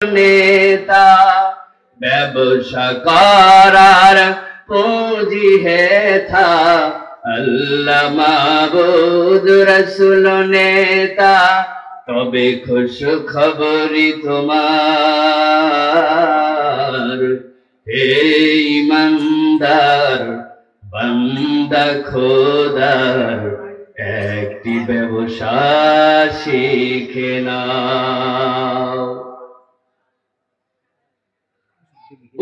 নেতা ব্যবসা করার পুঁজি হে থা আল্লাহ মাবুদ রসুল নেতা তবে খুশ খবরি তোমার হে ইমানদার বান্দা খোদার একটি ব্যবসা শিখে নাও।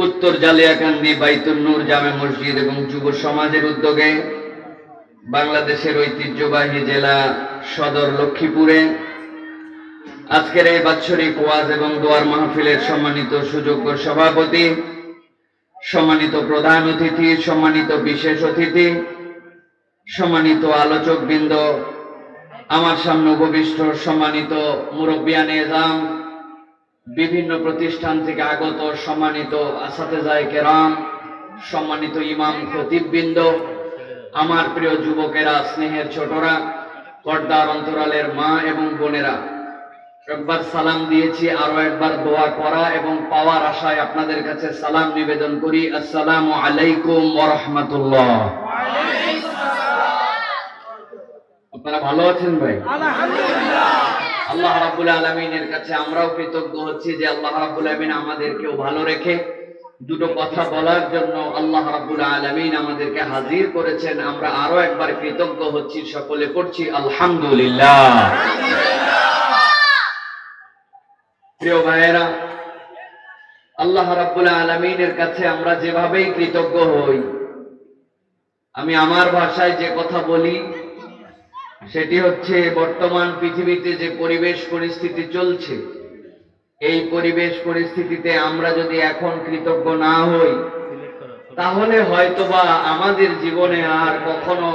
উত্তর জালিয়াকান্দি বাইতুল নূর জামে মসজিদ এবং যুব সমাজের উদ্যোগে বাংলাদেশের ঐতিহ্যবাহী জেলা সদর লক্ষ্মীপুরে আজকের এই বাৎসরিক ওয়াজ এবং দোয়ার মাহফিলের সম্মানিত সুযোগ্য সভাপতি, সম্মানিত প্রধান অতিথি, সম্মানিত বিশেষ অতিথি, সম্মানিত আলোচকবৃন্দ, আমার সামনে উপবিষ্ট সম্মানিত মুরব্বিয়ানে এজাম, বিভিন্ন প্রতিষ্ঠান থেকে আগত সম্মানিত আসাতেজায়ে কেরাম, সম্মানিত ইমাম খতিববৃন্দ, আমার প্রিয় যুবকেরা, স্নেহের ছোটরা, পর্দার অন্তরালের মা এবং বোনেরা, একবার সালাম দিয়েছি, আরো একবার দোয়া করা এবং পাওয়ার আশায় আপনাদের কাছে সালাম নিবেদন করি। আসসালামু আলাইকুম ওয়া রাহমাতুল্লাহ। আপনারা ভালো আছেন ভাই? আলহামদুলিল্লাহ। আল্লাহ রাব্বুল আলামিনের কাছে আমরাও কৃতজ্ঞ হচ্ছি যে আল্লাহ রাব্বুল আলামিন আমাদেরকেও ভালো রেখে দুটো কথা বলার জন্য আল্লাহ রাব্বুল আলামিন আমাদেরকে হাজির করেছেন। আমরা আরো একবার কৃতজ্ঞ হচ্ছি, সকলে করছি আলহামদুলিল্লাহ। প্রিয় ভাইয়েরা, আল্লাহ রাব্বুল আলামিনের কাছে আমরা যেভাবেই কৃতজ্ঞ হই, আমি আমার ভাষায় যে কথা বলি সেটি হচ্ছে বর্তমান পৃথিবীতে যে পরিবেশ পরিস্থিতি চলছে, এই পরিবেশ পরিস্থিতিতে আমরা যদি এখন কৃতজ্ঞ না হই তাহলে হয়তোবা আমাদের জীবনে আর কখনো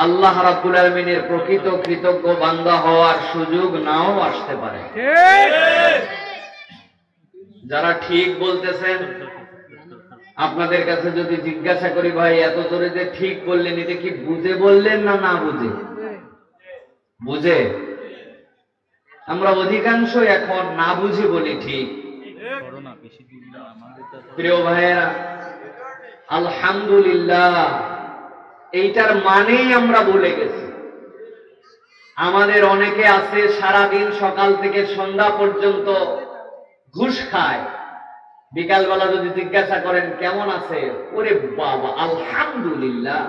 আল্লাহ রাব্বুল আলামিনের প্রকৃত কৃতজ্ঞ বান্দা হওয়ার সুযোগ নাও আসতে পারে। যারা ঠিক বলতেছেন, আপনাদের কাছে যদি জিজ্ঞাসা করি, ভাই এত জোরে যে ঠিক বললেন, এটা কি বুঝে বললেন না না বুঝে? বুঝে। আমরা অধিকাংশ এখন না বুঝে বলি ঠিক। প্রিয় ভাইয়েরা, আলহামদুলিল্লাহ এইটার মানেই আমরা ভুলে গেছি। আমাদের অনেকে আছে সারাদিন সকাল থেকে সন্ধ্যা পর্যন্ত ঘুষ খায়, বিকালবেলা যদি জিজ্ঞাসা করেন কেমন আছে, ওরে বাবা আলহামদুলিল্লাহ।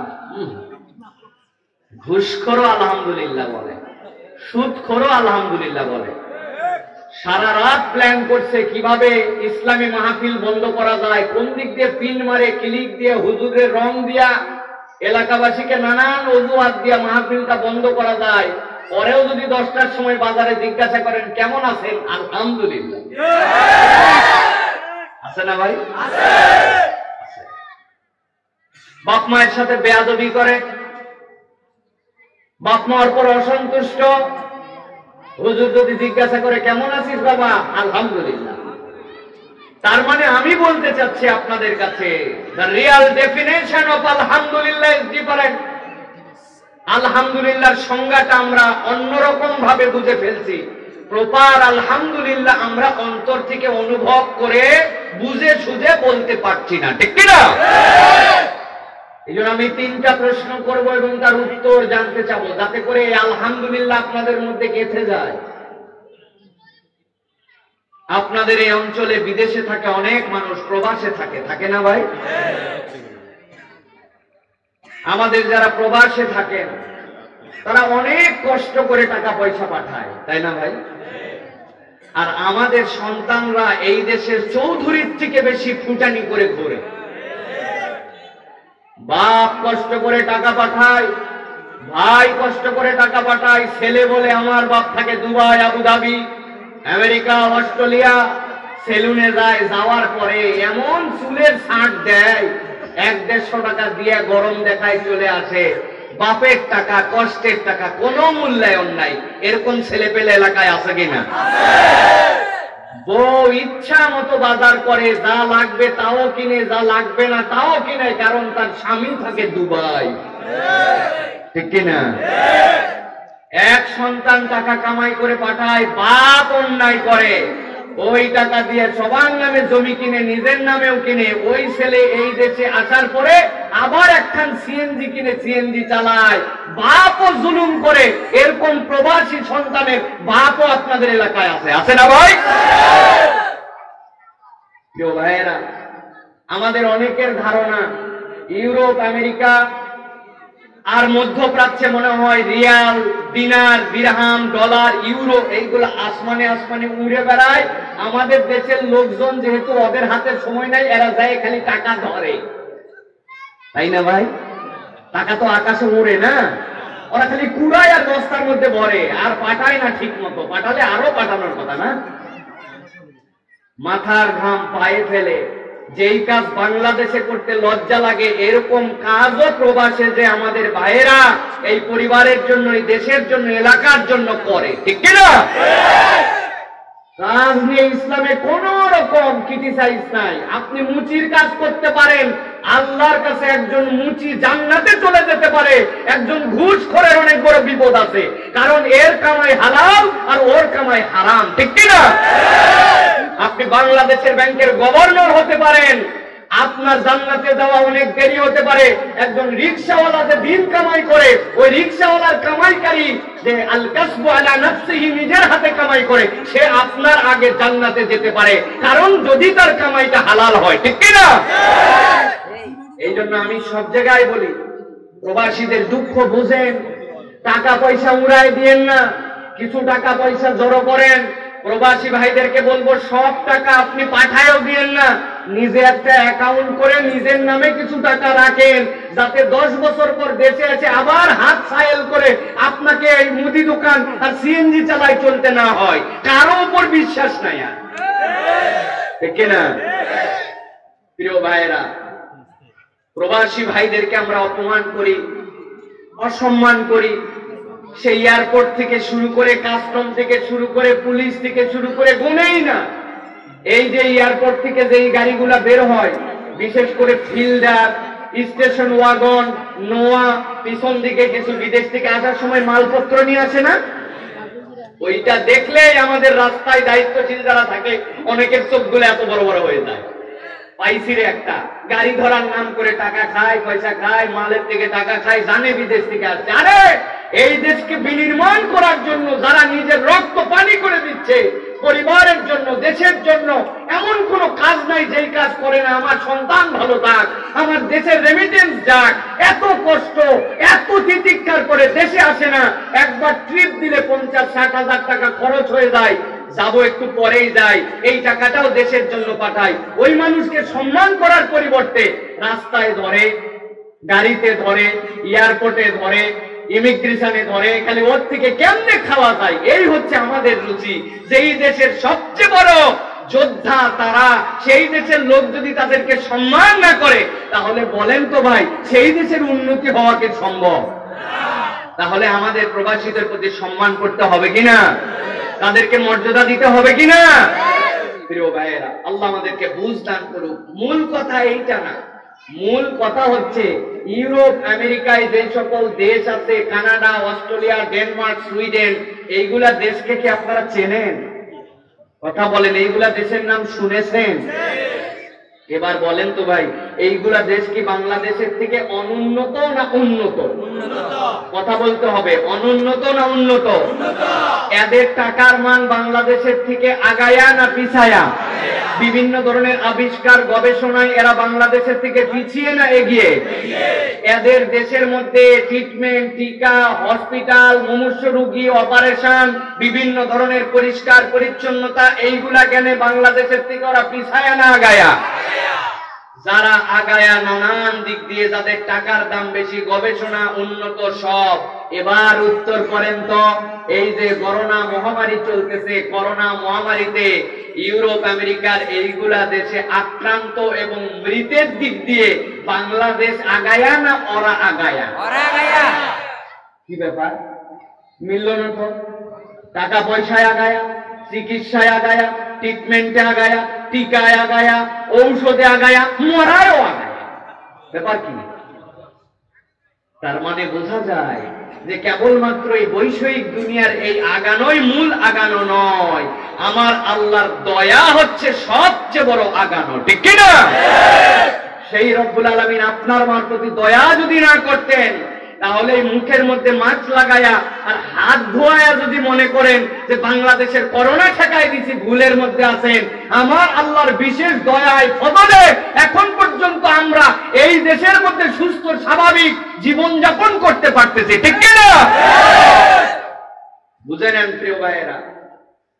ঘুষখোরও আলহামদুলিল্লাহ বলে, সুদখোরও আলহামদুলিল্লাহ বলে। সারা রাত প্ল্যান করছে কিভাবে ইসলামী মাহফিল বন্ধ করা যায়, কোন দিক দিয়ে পিন মারে, ক্লিক দিয়ে, হুজুরের রং দিয়া, এলাকাবাসীকে নানান অজুহাত দিয়া মাহফিলটা বন্ধ করা যায়। পরেও যদি 10টার সময় বাজারে জিজ্ঞাসা করেন কেমন আছেন, আলহামদুলিল্লাহ। আছে না ভাই? বাপ মায়ের সাথে বেয়াদবি করে, বাপ মার পর অসন্তুষ্ট, হুজুর যদি জিজ্ঞাসা করে কেমন আছিস বাবা, আলহামদুলিল্লাহ। তার মানে আমি বলতে চাচ্ছি আপনাদের কাছে, the real definition of আলহামদুলিল্লাহ is different। আলহামদুলিল্লাহর সংজ্ঞাটা আমরা অন্যরকম ভাবে বুঝে ফেলছি। প্রপার আলহামদুলিল্লাহ আমরা অন্তর থেকে অনুভব করে বুঝে সুঝে বলতে পারছি না, ঠিক কিনা? এই জন্য আমি 3টা প্রশ্ন করব এবং তার উত্তর জানতে চাবো, যাতে করে আলহামদুলিল্লাহ আপনাদের মধ্যে গেঁথে যায়। আপনাদের এই অঞ্চলে বিদেশে থাকে অনেক মানুষ, প্রবাসে থাকে, থাকে না ভাই? আমাদের যারা প্রবাসে থাকেন তারা অনেক কষ্ট করে টাকা পয়সা পাঠায়, তাই না ভাই? আর আমাদের সন্তানরা এই দেশের চৌধুরীর থেকে বেশি ফুটানি করে ঘোরে। বাপ কষ্ট করে টাকা পাঠায়, ভাই কষ্ট করে টাকা পাঠায়, ছেলে বলে আমার বাপ থাকে দুবাই, আবুধাবি, আমেরিকা, অস্ট্রেলিয়া, সেলুনে যায়, যাওয়ার পরে এমন চুলের ছাঁট দেয়, 100-150 টাকা দিয়ে গরম দেখায় চলে আসে। বাপের টাকা, কষ্টের টাকা, কোনো মূল্যায়ন নাই। এরকম ছেলে পেলে এলাকায় আছে কিনা? বউ ইচ্ছা মতো বাজার করে, যা লাগবে তাও কিনে, যা লাগবে না তাও কিনে, কারণ তার স্বামী থাকে দুবাই, ঠিক কিনা? এক সন্তান টাকা কামাই করে পাঠায়, বাপ অন্যায় করে ওই টাকা দিয়ে সবার নামে জমি কিনে নিজের নামেও কিনে ওই ছেলে এই দেশে আসার পরে আবার একখান সিএনজি কিনে সিএনজি চালায়, বাপও জুলুম করে। এরকম প্রবাসী সন্তানের বাপও আপনাদের এলাকায় আছে না ভাই? প্রিয় ভাইয়েরা, আমাদের অনেকের ধারণা ইউরোপ, আমেরিকা আর মধ্যপ্রাচ্যে মনে হয় রিয়াল, দিনার, দিরহাম, ডলার, ইউরো এইগুলো আসমানে আসমানে উড়ে বেড়ায়। আমাদের দেশের লোকজন যেহেতু ওদের হাতে সময় নাই, এরা যায় খালি টাকা ধরে, তাই না ভাই? টাকা তো আকাশে উড়ে না, ওরা খালি কুড়ায় আর বস্তার মধ্যে ভরে, আর পাঠায় না ঠিক মতো। পাঠালে আরো পাঠানোর কথা না? মাথার ঘাম পায়ে ফেলে যেই কাজ বাংলাদেশে করতে লজ্জা লাগে, এরকম কাজও প্রবাসে যে আমাদের ভাইয়েরা এই পরিবারের জন্য, এই দেশের জন্য, এলাকার জন্য করে, ঠিক কিনা? কাজ নিয়ে ইসলামে কোন রকম ক্রিটিসাইজ নাই। আপনি মুচির কাজ করতে পারেন, আল্লাহর কাছে একজন মুচি জান্নাতে চলে যেতে পারে, একজন ঘুষখোরের অনেক বড় বিপদ আছে, কারণ এর কামাই হালাল আর ওর কামাই হারাম, ঠিক কিনা? আপনি বাংলাদেশের ব্যাংকের গভর্নর হতে পারেন, আপনার জান্নাতে যাওয়া অনেক দেরি হতে পারে। একজন রিকশাওয়ালা যে দিন কামাই করে, ওই রিকশাওয়ালার কামাইকারী যে আল কাসবু আলা নাফসিহি, নিজের হাতে কামাই করে, সে আপনার আগে জান্নাতে যেতে পারে, কারণ যদি তার কামাইটা হালাল হয়, ঠিক কিনা? এই জন্য আমি সব জায়গায় বলি, প্রবাসীদের দুঃখ বুঝেন, টাকা পয়সা উড়াই দিয়েন না, কিছু টাকা পয়সা জড়ো করেন। প্রবাসী ভাইদেরকে বলবো, সব টাকা আপনি পাঠায়ও দিয়েন না, নিজে একটা অ্যাকাউন্ট করে নিজের নামে কিছু টাকা রাখেন, যাতে 10 বছর পর দেশে আছে আবার হাত ছায়েল করে আপনাকে এই মুদি দোকান আর সিএনজি চালায় চলতে না হয়। কারো উপর বিশ্বাস নাই আর, ঠিক না? প্রিয় ভাইয়েরা, প্রবাসী ভাইদেরকে আমরা অপমান করি, অসম্মান করি। সেই এয়ারপোর্ট থেকে শুরু করে, কাস্টম থেকে শুরু করে, পুলিশ থেকে শুরু করে গুনেই না। এই যে এয়ারপোর্ট থেকে যে গাড়িগুলা বের হয়, বিশেষ করে ফিল্ডার, স্টেশন ওয়াগন, নোয়া, পিছন দিকে কিছু বিদেশ থেকে আসার সময় মালপত্র নিয়ে আসে না, ওইটা দেখলেই আমাদের রাস্তায় দায়িত্বশীল যারা থাকে অনেকের চোখগুলো এত বড় বড় হয়ে যায়। পাইছি রে একটা গাড়ি ধরার নাম করে টাকা খায়, পয়সা খায়, মালের থেকে টাকা খায়, জানে বিদেশ থেকে আসছে। আরে এই দেশকে বিনির্মাণ করার জন্য যারা নিজের রক্ত পানি করে দিচ্ছে পরিবারের জন্য, দেশের জন্য, এমন কোন কাজ নাই যেই কাজ করে না আমার সন্তান ভালো থাক, আমার দেশের রেমিটেন্স যাক। এত কষ্ট, এত তিতিক্ষার করে দেশে আসে না, একবার ট্রিপ দিলে 50-60 হাজার টাকা খরচ হয়ে যায়, যাবো একটু পরেই যাই, এই টাকাটাও দেশের জন্য পাঠাই। ওই মানুষকে সম্মান করার পরিবর্তে রাস্তায় ধরে, গাড়িতে ধরে, এয়ারপোর্টে ধরে, ইমিগ্রেশনে ধরে, খালি ওর থেকে কেমনে খাওয়া যায়, এই হচ্ছে আমাদের রুচি। যেই দেশের সবচেয়ে বড় যোদ্ধা তারা, সেই দেশের লোক যদি তাদেরকে সম্মান না করে, তাহলে বলেন তো ভাই, সেই দেশের উন্নতি হওয়া কি সম্ভব? তাহলে আমাদের প্রবাসীদের প্রতি সম্মান করতে হবে কিনা, তাদেরকে মর্যাদা দিতে হবে কিনা? প্রিয় ভাইয়েরা, আল্লাহ আমাদেরকে বুঝ দান করুক। মূল কথা এইটা না, মূল কথা হচ্ছে ইউরোপ, আমেরিকায় যে সকল দেশ আছে, কানাডা, অস্ট্রেলিয়া, ডেনমার্ক, সুইডেন, এইগুলা দেশকে কি আপনারা চেনেন? কথা বলেন, এইগুলা দেশের নাম শুনেছেন? এবার বলেন তো ভাই, এইগুলা দেশ কি বাংলাদেশের থেকে অনুন্নত না উন্নত? কথা বলতে হবে, অনুন্নত না উন্নত? এদের টাকার মান বাংলাদেশের থেকে আগায়া না পিছায়া? বিভিন্ন ধরনের আবিষ্কার, গবেষণায় এরা বাংলাদেশের থেকে পিছিয়ে না এগিয়ে? এদের দেশের মধ্যে ট্রিটমেন্ট, টিকা, হসপিটাল, মুমূর্ষু রোগী, অপারেশন, বিভিন্ন ধরনের পরিষ্কার পরিচ্ছন্নতা, এইগুলা জ্ঞানে বাংলাদেশের থেকে ওরা পিছায়া না আগায়া? যারা আগায়া নানান দিক দিয়ে, যাদের টাকার দাম বেশি, গবেষণা উন্নত সব। এবার উত্তর করেন তো, এই যে করোনা মহামারী চলতেছে, করোনা মহামারীতে ইউরোপ, আমেরিকার এইগুলা দেশে আক্রান্ত এবং মৃতের দিক দিয়ে বাংলাদেশ আগায়া না ওরা আগায়া? কি ব্যাপার, মিলল না তো? টাকা পয়সায় আগায়া, চিকিৎসায় আগায়া, ট্রিটমেন্টে আগায়া, টিকায় আগায়া, ঔষধে আগায়া, মরায়ও আগায়া। ব্যাপার কি? তার মানে বোঝা যায় যে কেবলমাত্র এই বৈষয়িক দুনিয়ার এই আগানোই মূল আগানো নয়, আমার আল্লাহর দয়া হচ্ছে সবচেয়ে বড় আগানো, ঠিক কিনা? সেই রব্বুল আলামিন আপনার আমার প্রতি দয়া যদি না করতেন, তাহলে মুখের মধ্যে মাছ লাগায়া আর হাত ধোয়া যদি মনে করেন যে বাংলাদেশের করোনা ঠেকাই দিছি, ভুলের মধ্যে আছেন। আমার আল্লাহর বিশেষ দয়ায় ফজলে এখন পর্যন্ত আমরা এই দেশের মধ্যে সুস্থ স্বাভাবিক জীবন যাপন করতে পারতেছি, ঠিক কিনা? বুঝে নেন প্রিয় ভাইয়েরা,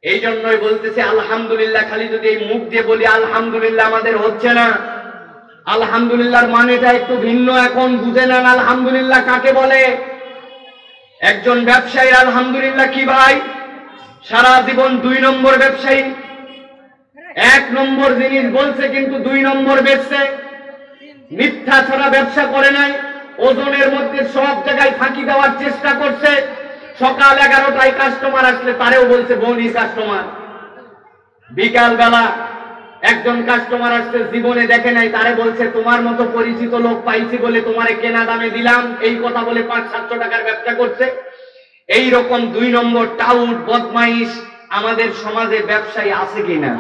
এই জন্যই বলতেছি আলহামদুলিল্লাহ। খালি যদি এই মুখ দিয়ে বলি আলহামদুলিল্লাহ, আমাদের হচ্ছে না। আলহামদুলিল্লাহর মানেটা একটু ভিন্ন, এখন বুঝে নেন আলহামদুলিল্লাহ কাকে বলে। একজন ব্যবসায়ী আলহামদুলিল্লাহ কি ভাই? সারা জীবন 2 নম্বর ব্যবসায়ী, 1 নম্বর জিনিস বলছে কিন্তু 2 নম্বর বেচছে। মিথ্যা ছাড়া ব্যবসা করে নাই, ওজনের মধ্যে সব জায়গায় ফাঁকি দেওয়ার চেষ্টা করছে। সকাল 11টায় কাস্টমার আসলে তারেও বলছে বনি কাস্টমার। বিকাল বেলা একজন কাস্টমার আসছে, জীবনে দেখে নাই, তারে বলছে তোমার মতো পরিচিত লোক পাইছি বলে তোমারে কেনা দামে দিলাম, এই কথা বলে 500-700 টাকার ব্যবসা করছে। এই রকম 2 নম্বর টাউট বদমাইশ আমাদের সমাজে ব্যবসায়ী আছে কিনা?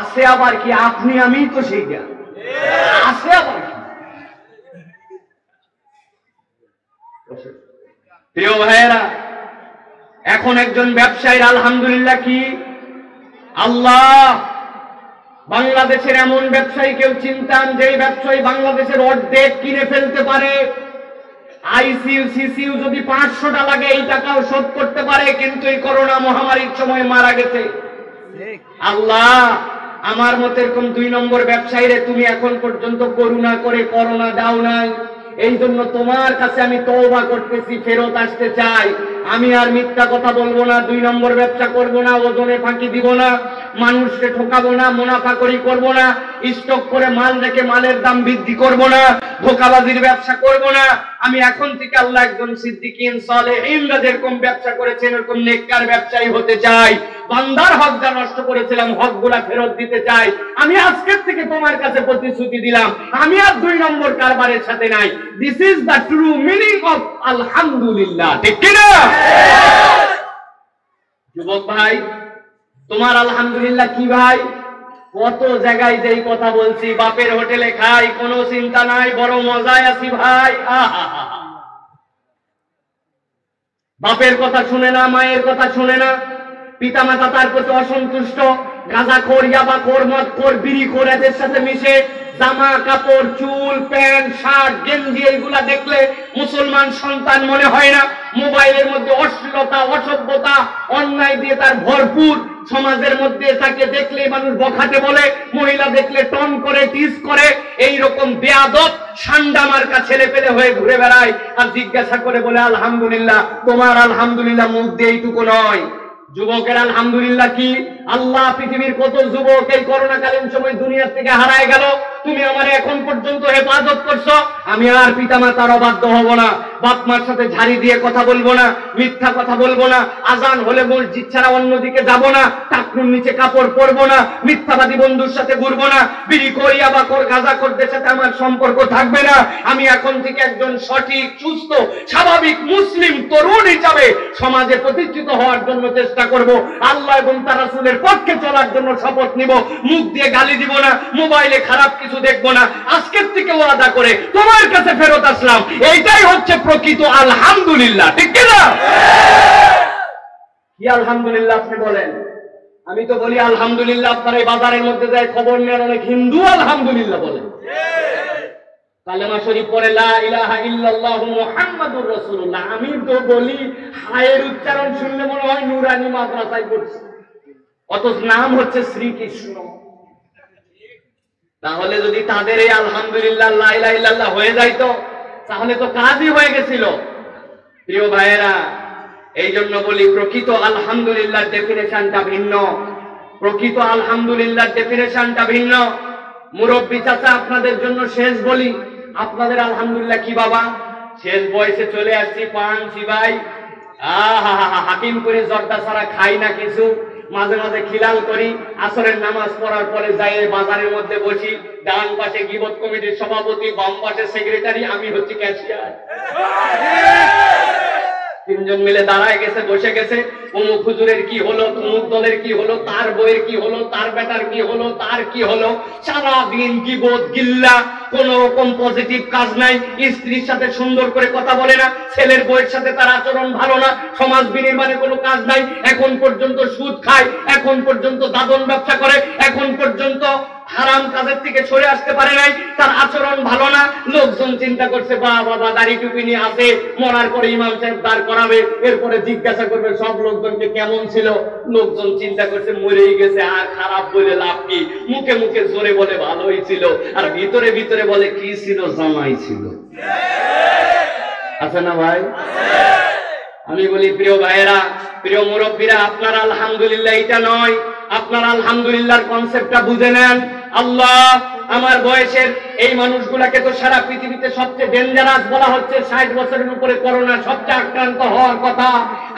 আছে। আবার কি আপনি আমি তো সেইটা আছে। আবার কি প্রিয় ভাইয়েরা, এখন একজন ব্যবসায়ীর আলহামদুলিল্লাহ কি? আল্লাহ বাংলাদেশের এমন ব্যবসায়ী কেউ চিনতাম যে ব্যবসায়ী বাংলাদেশের অর্ধেক কিনে ফেলতে পারে। আইসিইউ সিসিইউ যদি 500টা লাগে এই টাকাও শোধ করতে পারে, কিন্তু এই করোনা মহামারীর সময় মারা গেছে। আল্লাহ আমার মতো এরকম 2 নম্বর ব্যবসায়ীরে তুমি এখন পর্যন্ত করুণা করে করোনা দাও নাই। এই জন্য তোমার কাছে আমি তওবা করতেছি, ফেরত আসতে চাই। আমি আর মিথ্যা কথা বলবো না, 2 নম্বর ব্যবসা করব না, ওজনে ফাঁকি দিব না, মানুষকে ঠকাবো না, মুনাফাকরি করব না, স্টক করে মাল রেখে মালের দাম বৃদ্ধি করব না, ধোঁকাবাজির ব্যবসা করব না। আমি এখন থেকে আল্লাহ একজন সিদ্দিকিন সালেহিনরা যেরকম ব্যবসা করেছেন এরকম নেককার ব্যবসায়ী হতে চাই। বান্দার হক যা নষ্ট করেছিলাম হকগুলা ফেরত দিতে চাই। আমি আজকের থেকে তোমার কাছে প্রতিশ্রুতি দিলাম, আমি আর 2 নম্বর কারবারের সাথে নাই। This is the true meaning of আলহামদুলিল্লাহ, ঠিক কিনা? যুবক ভাই, তোমার আলহামদুলিল্লাহ কি ভাই? কত জায়গায় যেই কথা বলছি, বাপের হোটেলে খাই, কোনো চিন্তা নাই, বড় মজায় আছি ভাই। বাপের কথা শুনে না, মায়ের কথা শুনে না, পিতামাতা তার প্রতি অসন্তুষ্ট, গাঁজাখোর, ইয়াবাখোর, মদখোর, বিড়িখোর এদের সাথে মিশে জামা কাপড়, চুল, প্যান্ট, শার্ট, গেঞ্জি এইগুলা দেখলে মুসলমান সন্তান মনে হয় না। মোবাইলের মধ্যে অশ্লীলতা, অসভ্যতা, অন্যায় দিয়ে তার ভরপুর। সমাজের মধ্যে তাকে দেখলে মানুষ বখাটে বলে, মহিলা দেখলে টন করে, টিজ করে। এইরকম বেয়াদব সান্ডা মার্কা ছেলে পেলে হয়ে ঘুরে বেড়ায়, আর জিজ্ঞাসা করে বলে আলহামদুলিল্লাহ। তোমার আলহামদুলিল্লাহ মুখ দিয়ে এইটুকু নয়। যুবকের আলহামদুলিল্লাহ কি? আল্লাহ পৃথিবীর কত যুবক এই করোনাকালীন সময় দুনিয়া থেকে হারায় গেল, তুমি আমার এখন পর্যন্ত হেফাজত করছো। আমি আর পিতামাতার অবাধ্য হব না, বাপ মার সাথে ঝাড়ি দিয়ে কথা বলবো না, মিথ্যা কথা বলবো না, আজান হলে মসজিদ ছাড়া অন্যদিকে যাব না, টাকনুর নিচে কাপড় পরবো না, মিথ্যাবাদী বন্ধুর সাথে ঘুরবো না, বিড়ি করি আবাকর গাঁজাখোরদের সাথে আমার সম্পর্ক থাকবে না। আমি এখন থেকে একজন সঠিক, সুস্থ, স্বাভাবিক মুসলিম তরুণ হিসাবে সমাজে প্রতিষ্ঠিত হওয়ার জন্য চেষ্টা করব। আল্লাহ এবং তার রাসূলের পক্ষে চলার জন্য শপথ নিব। মুখ দিয়ে গালি দিব না, মোবাইলে খারাপ কিছু দেখবো না। আজকের থেকে ওয়াদা করে তোমার কাছে ফেরত আসলাম। এইটাই হচ্ছে প্রকৃত আলহামদুলিল্লাহ, ঠিক কিনা? কি আলহামদুলিল্লাহ আপনি বলেন? আমি তো বলি আলহামদুলিল্লাহ। আপনারা এই বাজারের মধ্যে যায় খবর নেন, অনেক হিন্দু আলহামদুলিল্লাহ বলেন। কালেমা শরীফ পড়ে লা ইলাহা ইল্লাল্লাহু মুহাম্মাদুর রাসূলুল্লাহ। আমি তো বলি হায়ের উচ্চারণ শুনলে মনে হয় নুরানি মাদ্রাসায় পড়ছে, অথচ নাম হচ্ছে শ্রীকৃষ্ণ। তাহলে যদি তাদের এই আলহামদুলিল্লাহ লা ইলাহা ইল্লাল্লাহ হয়ে যাইতো, তাহলে তো কাজই হয়ে গেছিল। প্রিয় ভাইয়েরা, এই জন্য বলি প্রকৃত আলহামদুলিল্লাহ ডেফিনেশনটা ভিন্ন। প্রকৃত আলহামদুলিল্লাহ ডেফিনেশনটা ভিন্ন। মুরব্বী চাচা, আপনাদের জন্য শেষ বলি, আপনাদের আলহামদুলিল্লাহ কি বাবা? শেষ বয়সে চলে আসছি, পান চিবাই, হাকিম করে জর্দা ছাড়া খাই না কিছু, মাঝে মাঝে খিলাল করি, আসরের নামাজ পড়ার পরে যাই বাজারের মধ্যে বসি, ডান পাশে গীবত কমিটির সভাপতি, বাম পাশে সেক্রেটারি, আমি হচ্ছি ক্যাশিয়ার। তিনজন মিলে দাঁড়ায় গেছে, বসে গেছে, অমুক হুজুরের কি হলো, তমুক দলের কি হলো, তার বইয়ের কি হলো, তার বেটার কি হলো, তার কি হলো, সারাদিন গীবত গিল্লা, কোন রকম পজিটিভ কাজ নাই। স্ত্রীর সাথে সুন্দর করে কথা বলে না, ছেলের বইয়ের সাথে তার আচরণ ভালো না, সমাজ বিনির্মাণে কোনো কাজ নাই, এখন পর্যন্ত সুদ খায়, এখন পর্যন্ত দাদন ব্যবসা করে, এখন পর্যন্ত হারাম কাজের থেকে সরে আসতে পারে নাই, তার আচরণ ভালো না। লোকজন চিন্তা করছে বাবা দাড়ি টুপি নিয়ে আসে, মরার পরে ইমাম সাহেব দাঁড় করাবে, এরপরে জিজ্ঞাসা করবে সব লোকজনকে কেমন ছিল। লোকজন চিন্তা করছে মরেই গেছে, আর খারাপ বলে লাভ কি, মুখে মুখে জোরে বলে ভালোই ছিল, আর ভিতরে ভিতরে বলে কি ছিল, জামাই ছিল। আছে না ভাই? আমি বলি প্রিয় ভাইয়েরা, প্রিয় মুরব্বীরা, আপনারা আলহামদুলিল্লাহ এটা নয়, আপনারা আলহামদুলিল্লাহর কনসেপ্টটা বুঝে নেন। আল্লাহ আমার বয়সের এই মানুষগুলাকে তো সারা পৃথিবীতে সবচেয়ে ডেঞ্জারাস বলা হচ্ছে, 60 বছরের উপরে করোনা সবচেয়ে আক্রান্ত হওয়ার কথা।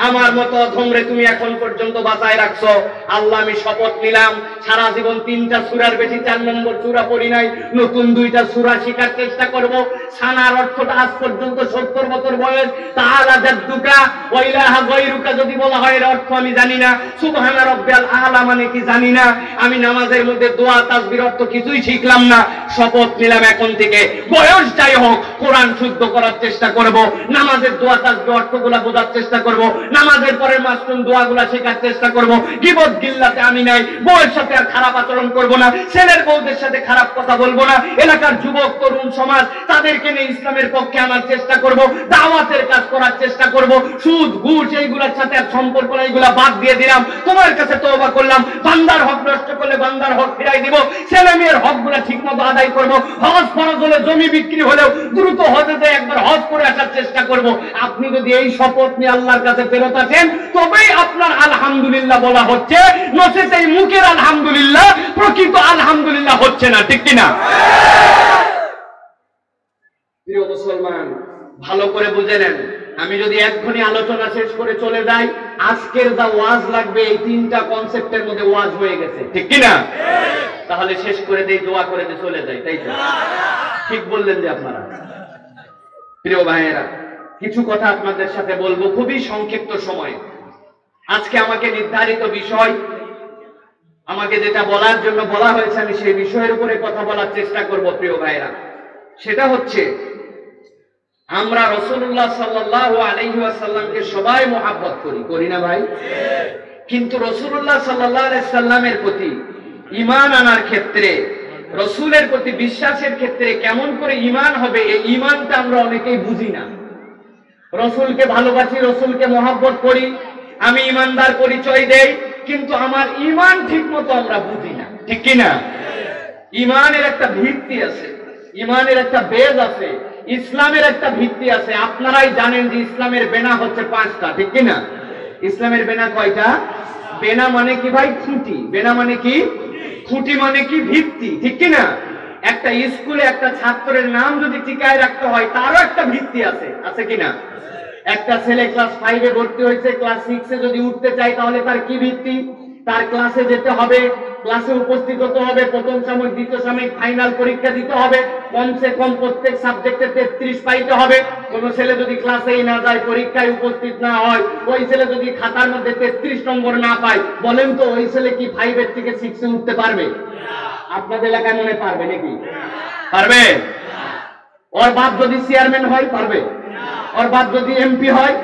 আমার মতো অধমরে তুমি এখন পর্যন্ত বাঁচায় রাখছো। আল্লাহ আমি শপথ নিলাম, সারা জীবন 3টা সূরার বেশি 4 নম্বর সূরা পড়ি নাই, নতুন 2টা সূরা শেখার চেষ্টা করব। সানার অর্থটা আজ পর্যন্ত 70 বছর বয়স, তাআলা জাদ্দুকা ওয়া ইলাহা গায়রুকা যদি বলা হয় এর অর্থ আমি জানি না, সুবহানা রাব্বিয়াল আ'লা মানে কি জানি না, আমি নামাজের মধ্যে দোয়া তাসবির অর্থ কিছুই শিখলাম না। শপথ নিলাম এখন থেকে বয়স যাই হোক কোরআন শুদ্ধ করার চেষ্টা করব, নামাজের দোয়া তাসবির অর্থগুলো বোঝার চেষ্টা করব, নামাজের পরে মাসনুন দোয়াগুলো শেখার চেষ্টা করব। গীবত গিল্লাতে আমি নাই, বউয়ের সাথে আর খারাপ আচরণ করব না, ছেলের বউদের সাথে খারাপ কথা বলবো না, এলাকার যুবক তরুণ সমাজ তাদেরকে নিয়ে ইসলামের পক্ষে আনার চেষ্টা করব, দাওয়াতের কাজ করার চেষ্টা করব। সুদ ঘুষ এইগুলোর সাথে আর সম্পর্ক না, এইগুলা বাদ দিয়ে দিলাম, তোমার কাছে তওবা করলাম। বান্দার হক নষ্ট করলে বান্দার হক ফিরাই দিব, ছেলে মেয়ের হকগুলা ঠিকমতো আদায় করব। হজ ফরজ হলে জমি বিক্রি হলেও দ্রুত হজে যায় একবার হজ করে আসার চেষ্টা করব। আপনি যদি এই শপথ নিয়ে আল্লাহর কাছে ফেরত আসেন তবেই আপনার আলহামদুলিল্লাহ বলা হচ্ছে, নচেত এই মুখের আলহামদুলিল্লাহ প্রকৃত আলহামদুলিল্লাহ হচ্ছে না, ঠিক কিনা? প্রিয় মুসলমান, ভালো করে বুঝে নেন, আমি যদি এক্ষুনি আলোচনা শেষ করে চলে যাই, আজকের যা ওয়াজ লাগবে এই 3টা কনসেপ্টের মধ্যে ওয়াজ হয়ে গেছে, ঠিক কিনা? তাহলে শেষ করে দেই, দোয়া করে দিয়ে চলে যাই, তাই তো? ঠিক বললেন যে আপনারা। প্রিয় ভাইয়েরা, কিছু কথা আপনাদের সাথে বলবো খুবই সংক্ষিপ্ত সময়ে। আজকে আমাকে নির্ধারিত বিষয়, আমাকে যেটা বলার জন্য বলা হয়েছে আমি সেই বিষয়ের উপরে কথা বলার চেষ্টা করব। প্রিয় ভাইয়েরা, সেটা হচ্ছে আমরা রাসূলুল্লাহ সাল্লাল্লাহু আলাইহি ওয়াসাল্লামকে সবাই মহব্বত করি, করি না ভাই? কিন্তু রাসূলুল্লাহ সাল্লাল্লাহু আলাইহি ওয়াসাল্লামের প্রতি ঈমান আনার ক্ষেত্রে, রাসূলের প্রতি বিশ্বাসের ক্ষেত্রে কেমন করে ঈমান হবে, এই ঈমানটা আমরা অনেকেই বুঝি না। রাসূলকে ভালোবাসি, রাসূলকে মহব্বত করি, আমি ঈমানদার পরিচয় দেই, কিন্তু আমার ঈমান ঠিকমতো আমরা বুঝি না, ঠিক কিনা? ঈমানের একটা ভিত্তি আছে, ঈমানের একটা বেজ আছে, ইসলামের একটা ভিত্তি আছে। আপনারাই জানেন যে ইসলামের বেনা হচ্ছে 5টা, ঠিক কিনা? ইসলামের বেনা কয়টা? বেনা মানে কি ভাই? খুঁটি। বেনা মানে কি? খুঁটি মানে কি? ভিত্তি, ঠিক কিনা? একটা স্কুলে একটা ছাত্রের নাম যদি টিকায় রাখতে হয় তারও একটা ভিত্তি আছে, আছে কিনা? একটা ছেলে ক্লাস 5-এ ভর্তি হয়েছে, ক্লাস 6-এ যদি উঠতে চায় তাহলে তার কি ভিত্তি? তার ক্লাসে যেতে হবে, ক্লাসে উপস্থিত হতে হবে, প্রথম সাময়িক দ্বিতীয় সাময়িক ফাইনাল পরীক্ষা দিতে হবে, কমসে কম প্রত্যেক সাবজেক্টে 33 পাইতে হবে। কোন ছেলে যদি ক্লাসেই না যায়, পরীক্ষায় উপস্থিত না হয়, ওই ছেলে যদি খাতার মধ্যে 33 নম্বর না পায়, বলেন তো ওই ছেলে কি 5-এর থেকে 6-এ উঠতে পারবে? আপনাদের এলাকায় মনে পারবে নাকি? পারবে? ওর বাপ যদি চেয়ারম্যান হয় পারবে? ওর বাপ যদি এমপি হয়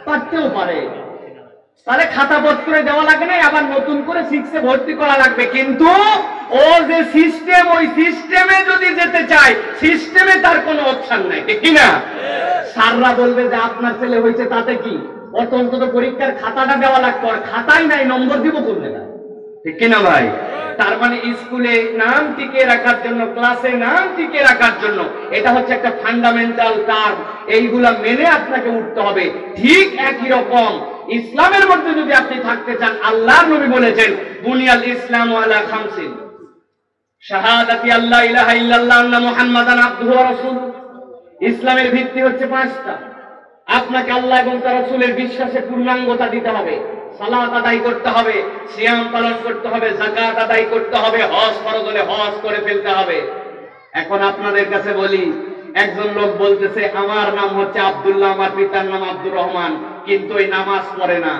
পারতেও পারে। তাহলে খাতা বোধ করে দেওয়া লাগে না, আবার নতুন করে 6-এ ভর্তি করা লাগবে। কিন্তু ও যে সিস্টেম, ওই সিস্টেমে যদি যেতে চায়, সিস্টেমে তার কোনো অপশন নাই, ঠিক কিনা? স্যাররা বলবে যে আপনার ছেলে হয়েছে তাতে কি, ওর তো অন্তত পরীক্ষার খাতাটা দেওয়া লাগতো, আর খাতাই নাই, নম্বর দিব কোন জায়গায়, ঠিক কিনা ভাই? তার মানে স্কুলে নাম টিকে রাখার জন্য, ক্লাসে নাম টিকে রাখার জন্য, এটা হচ্ছে একটা ফান্ডামেন্টাল টার্ম, এইগুলা মেনে আপনাকে উঠতে হবে। ঠিক একই রকম ইসলামের মধ্যে যদি আপনি থাকতে চান, আল্লাহর নবী বলেছেন বুনিয়াল ইসলামু আলা খামসিন, শাহাদাতি আল্লা ইলাহা ইল্লাল্লাহ আন্না মুহাম্মাদান আবদুহু ওয়া রাসূলুহু। ইসলামের ভিত্তি হচ্ছে 5টা। আপনাকে আল্লাহ এবং তার রাসূলের বিশ্বাসে পূর্ণাঙ্গতা দিতে হবে, সালাত আদায় করতে হবে, সিয়াম পালন করতে হবে, যাকাত আদায় করতে হবে, হজ ফরজ হলে হজ করে ফেলতে হবে। এখন আপনাদের কাছে বলি, একজন লোক বলতেছে আমার নাম হচ্ছে আব্দুল্লাহ, আমার পিতার নাম আব্দুর রহমান, কিন্তু এই নামাজ পড়ে না।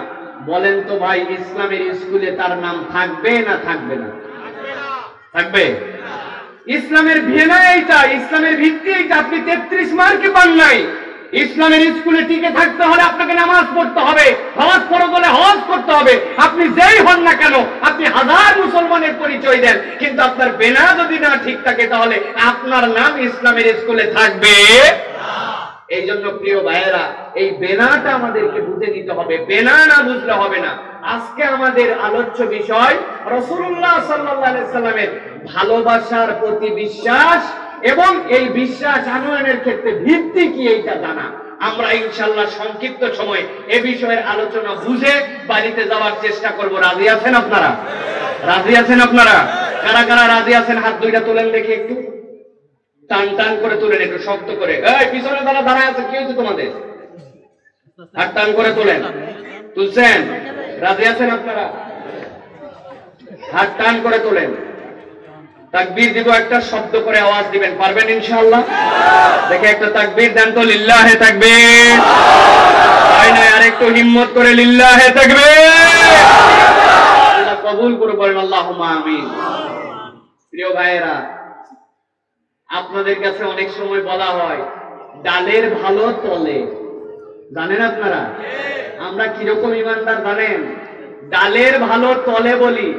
বলেন তো ভাই, ইসলামের স্কুলে তার নাম থাকবে না থাকবে না? থাকবে। ইসলামের ভিনা এইটা, ইসলামের ভিত্তি এইটা। আপনি 33 মার্কে পান নাই। ইসলামের স্কুলে টিকে থাকতে হলে আপনাকে নামাজ পড়তে হবে, হজ ফরজ হলে হজ করতে হবে। আপনি যেই হন না কেন, আপনি হাজার মুসলমানের পরিচয় দেন, কিন্তু আপনার বেনা যদি না ঠিক থাকে তাহলে আপনার নাম ইসলামের স্কুলে থাকবে। এই জন্য প্রিয় ভাইয়েরা, এই বেনাটা আমাদেরকে বুঝে নিতে হবে, বেনা না বুঝলে হবে না। আজকে আমাদের আলোচ্য বিষয় রাসূলুল্লাহ সাল্লাল্লাহু আলাইহি সাল্লামের ভালোবাসার প্রতি বিশ্বাস এবং এই বিশ্বাস আনয়নের ক্ষেত্রে ভিত্তি কি এইটা জানা। আমরা ইনশাআল্লাহ সংক্ষিপ্ত সময় এ বিষয়ের আলোচনা বুঝে বাড়িতে যাওয়ার চেষ্টা করব। রাজি আছেন আপনারা? রাজি আছেন আপনারা? কারা কারা রাজি আছেন হাত দুইটা তোলেন দেখি, একটু টান টান করে তোলেন, একটু শক্ত করে। এই পিছনে যারা দাঁড়ায় আছে, কি হয়েছে তোমাদের? হাত টান করে তোলেন। তুলছেন? রাজি আছেন আপনারা? হাত টান করে তোলেন। তাকবীর দিব, একটা শব্দ করে আওয়াজ দিবেন, পারবেন ইনশাআল্লাহ? দেখে একটা তাকবীর দেন তো, লিল্লাহে তাকবীর। তাই না? আর একটু হিম্মত করে লিল্লাহে তাকবীর। আল্লাহ কবুল করে বলেন আল্লাহুম্মা আমিন। প্রিয় ভাইয়েরা, আপনাদের কাছে অনেক সময় বলা হয় ডালের ভালো তলে, জানেন আপনারা? আমরা কিরকম ইমানদার জানেন? ডালের ভালো তলে বলি,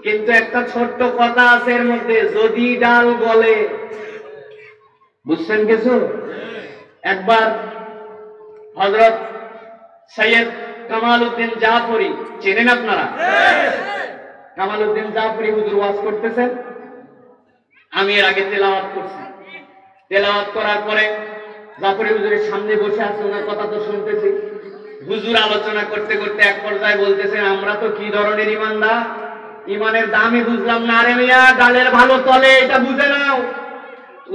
কিন্তু একটা ছোট্ট কথা আছে এর মধ্যে, যদি ডাল গলে। বুঝছেন কিছু? একবার হযরত সৈয়দ কামাল উদ্দিন জাফরি, চেনেন আপনারা? কামাল উদ্দিন জাফরি হুজুর ওয়াজ করতেছেন, আমি এর আগে তেলাওয়াত করছি। তেলাওয়াত করার পরে জাফরি হুজুরের সামনে বসে আছে, ওনার কথা তো শুনতেছি। হুজুর আলোচনা করতে করতে এক পর্যায়ে বলতেছেন, আমরা তো কি ধরনের ইমানদার, ইমানের দামই বুঝলাম না। আরে মিয়া, ডালের ভালো তলে এটা বুঝে নাও।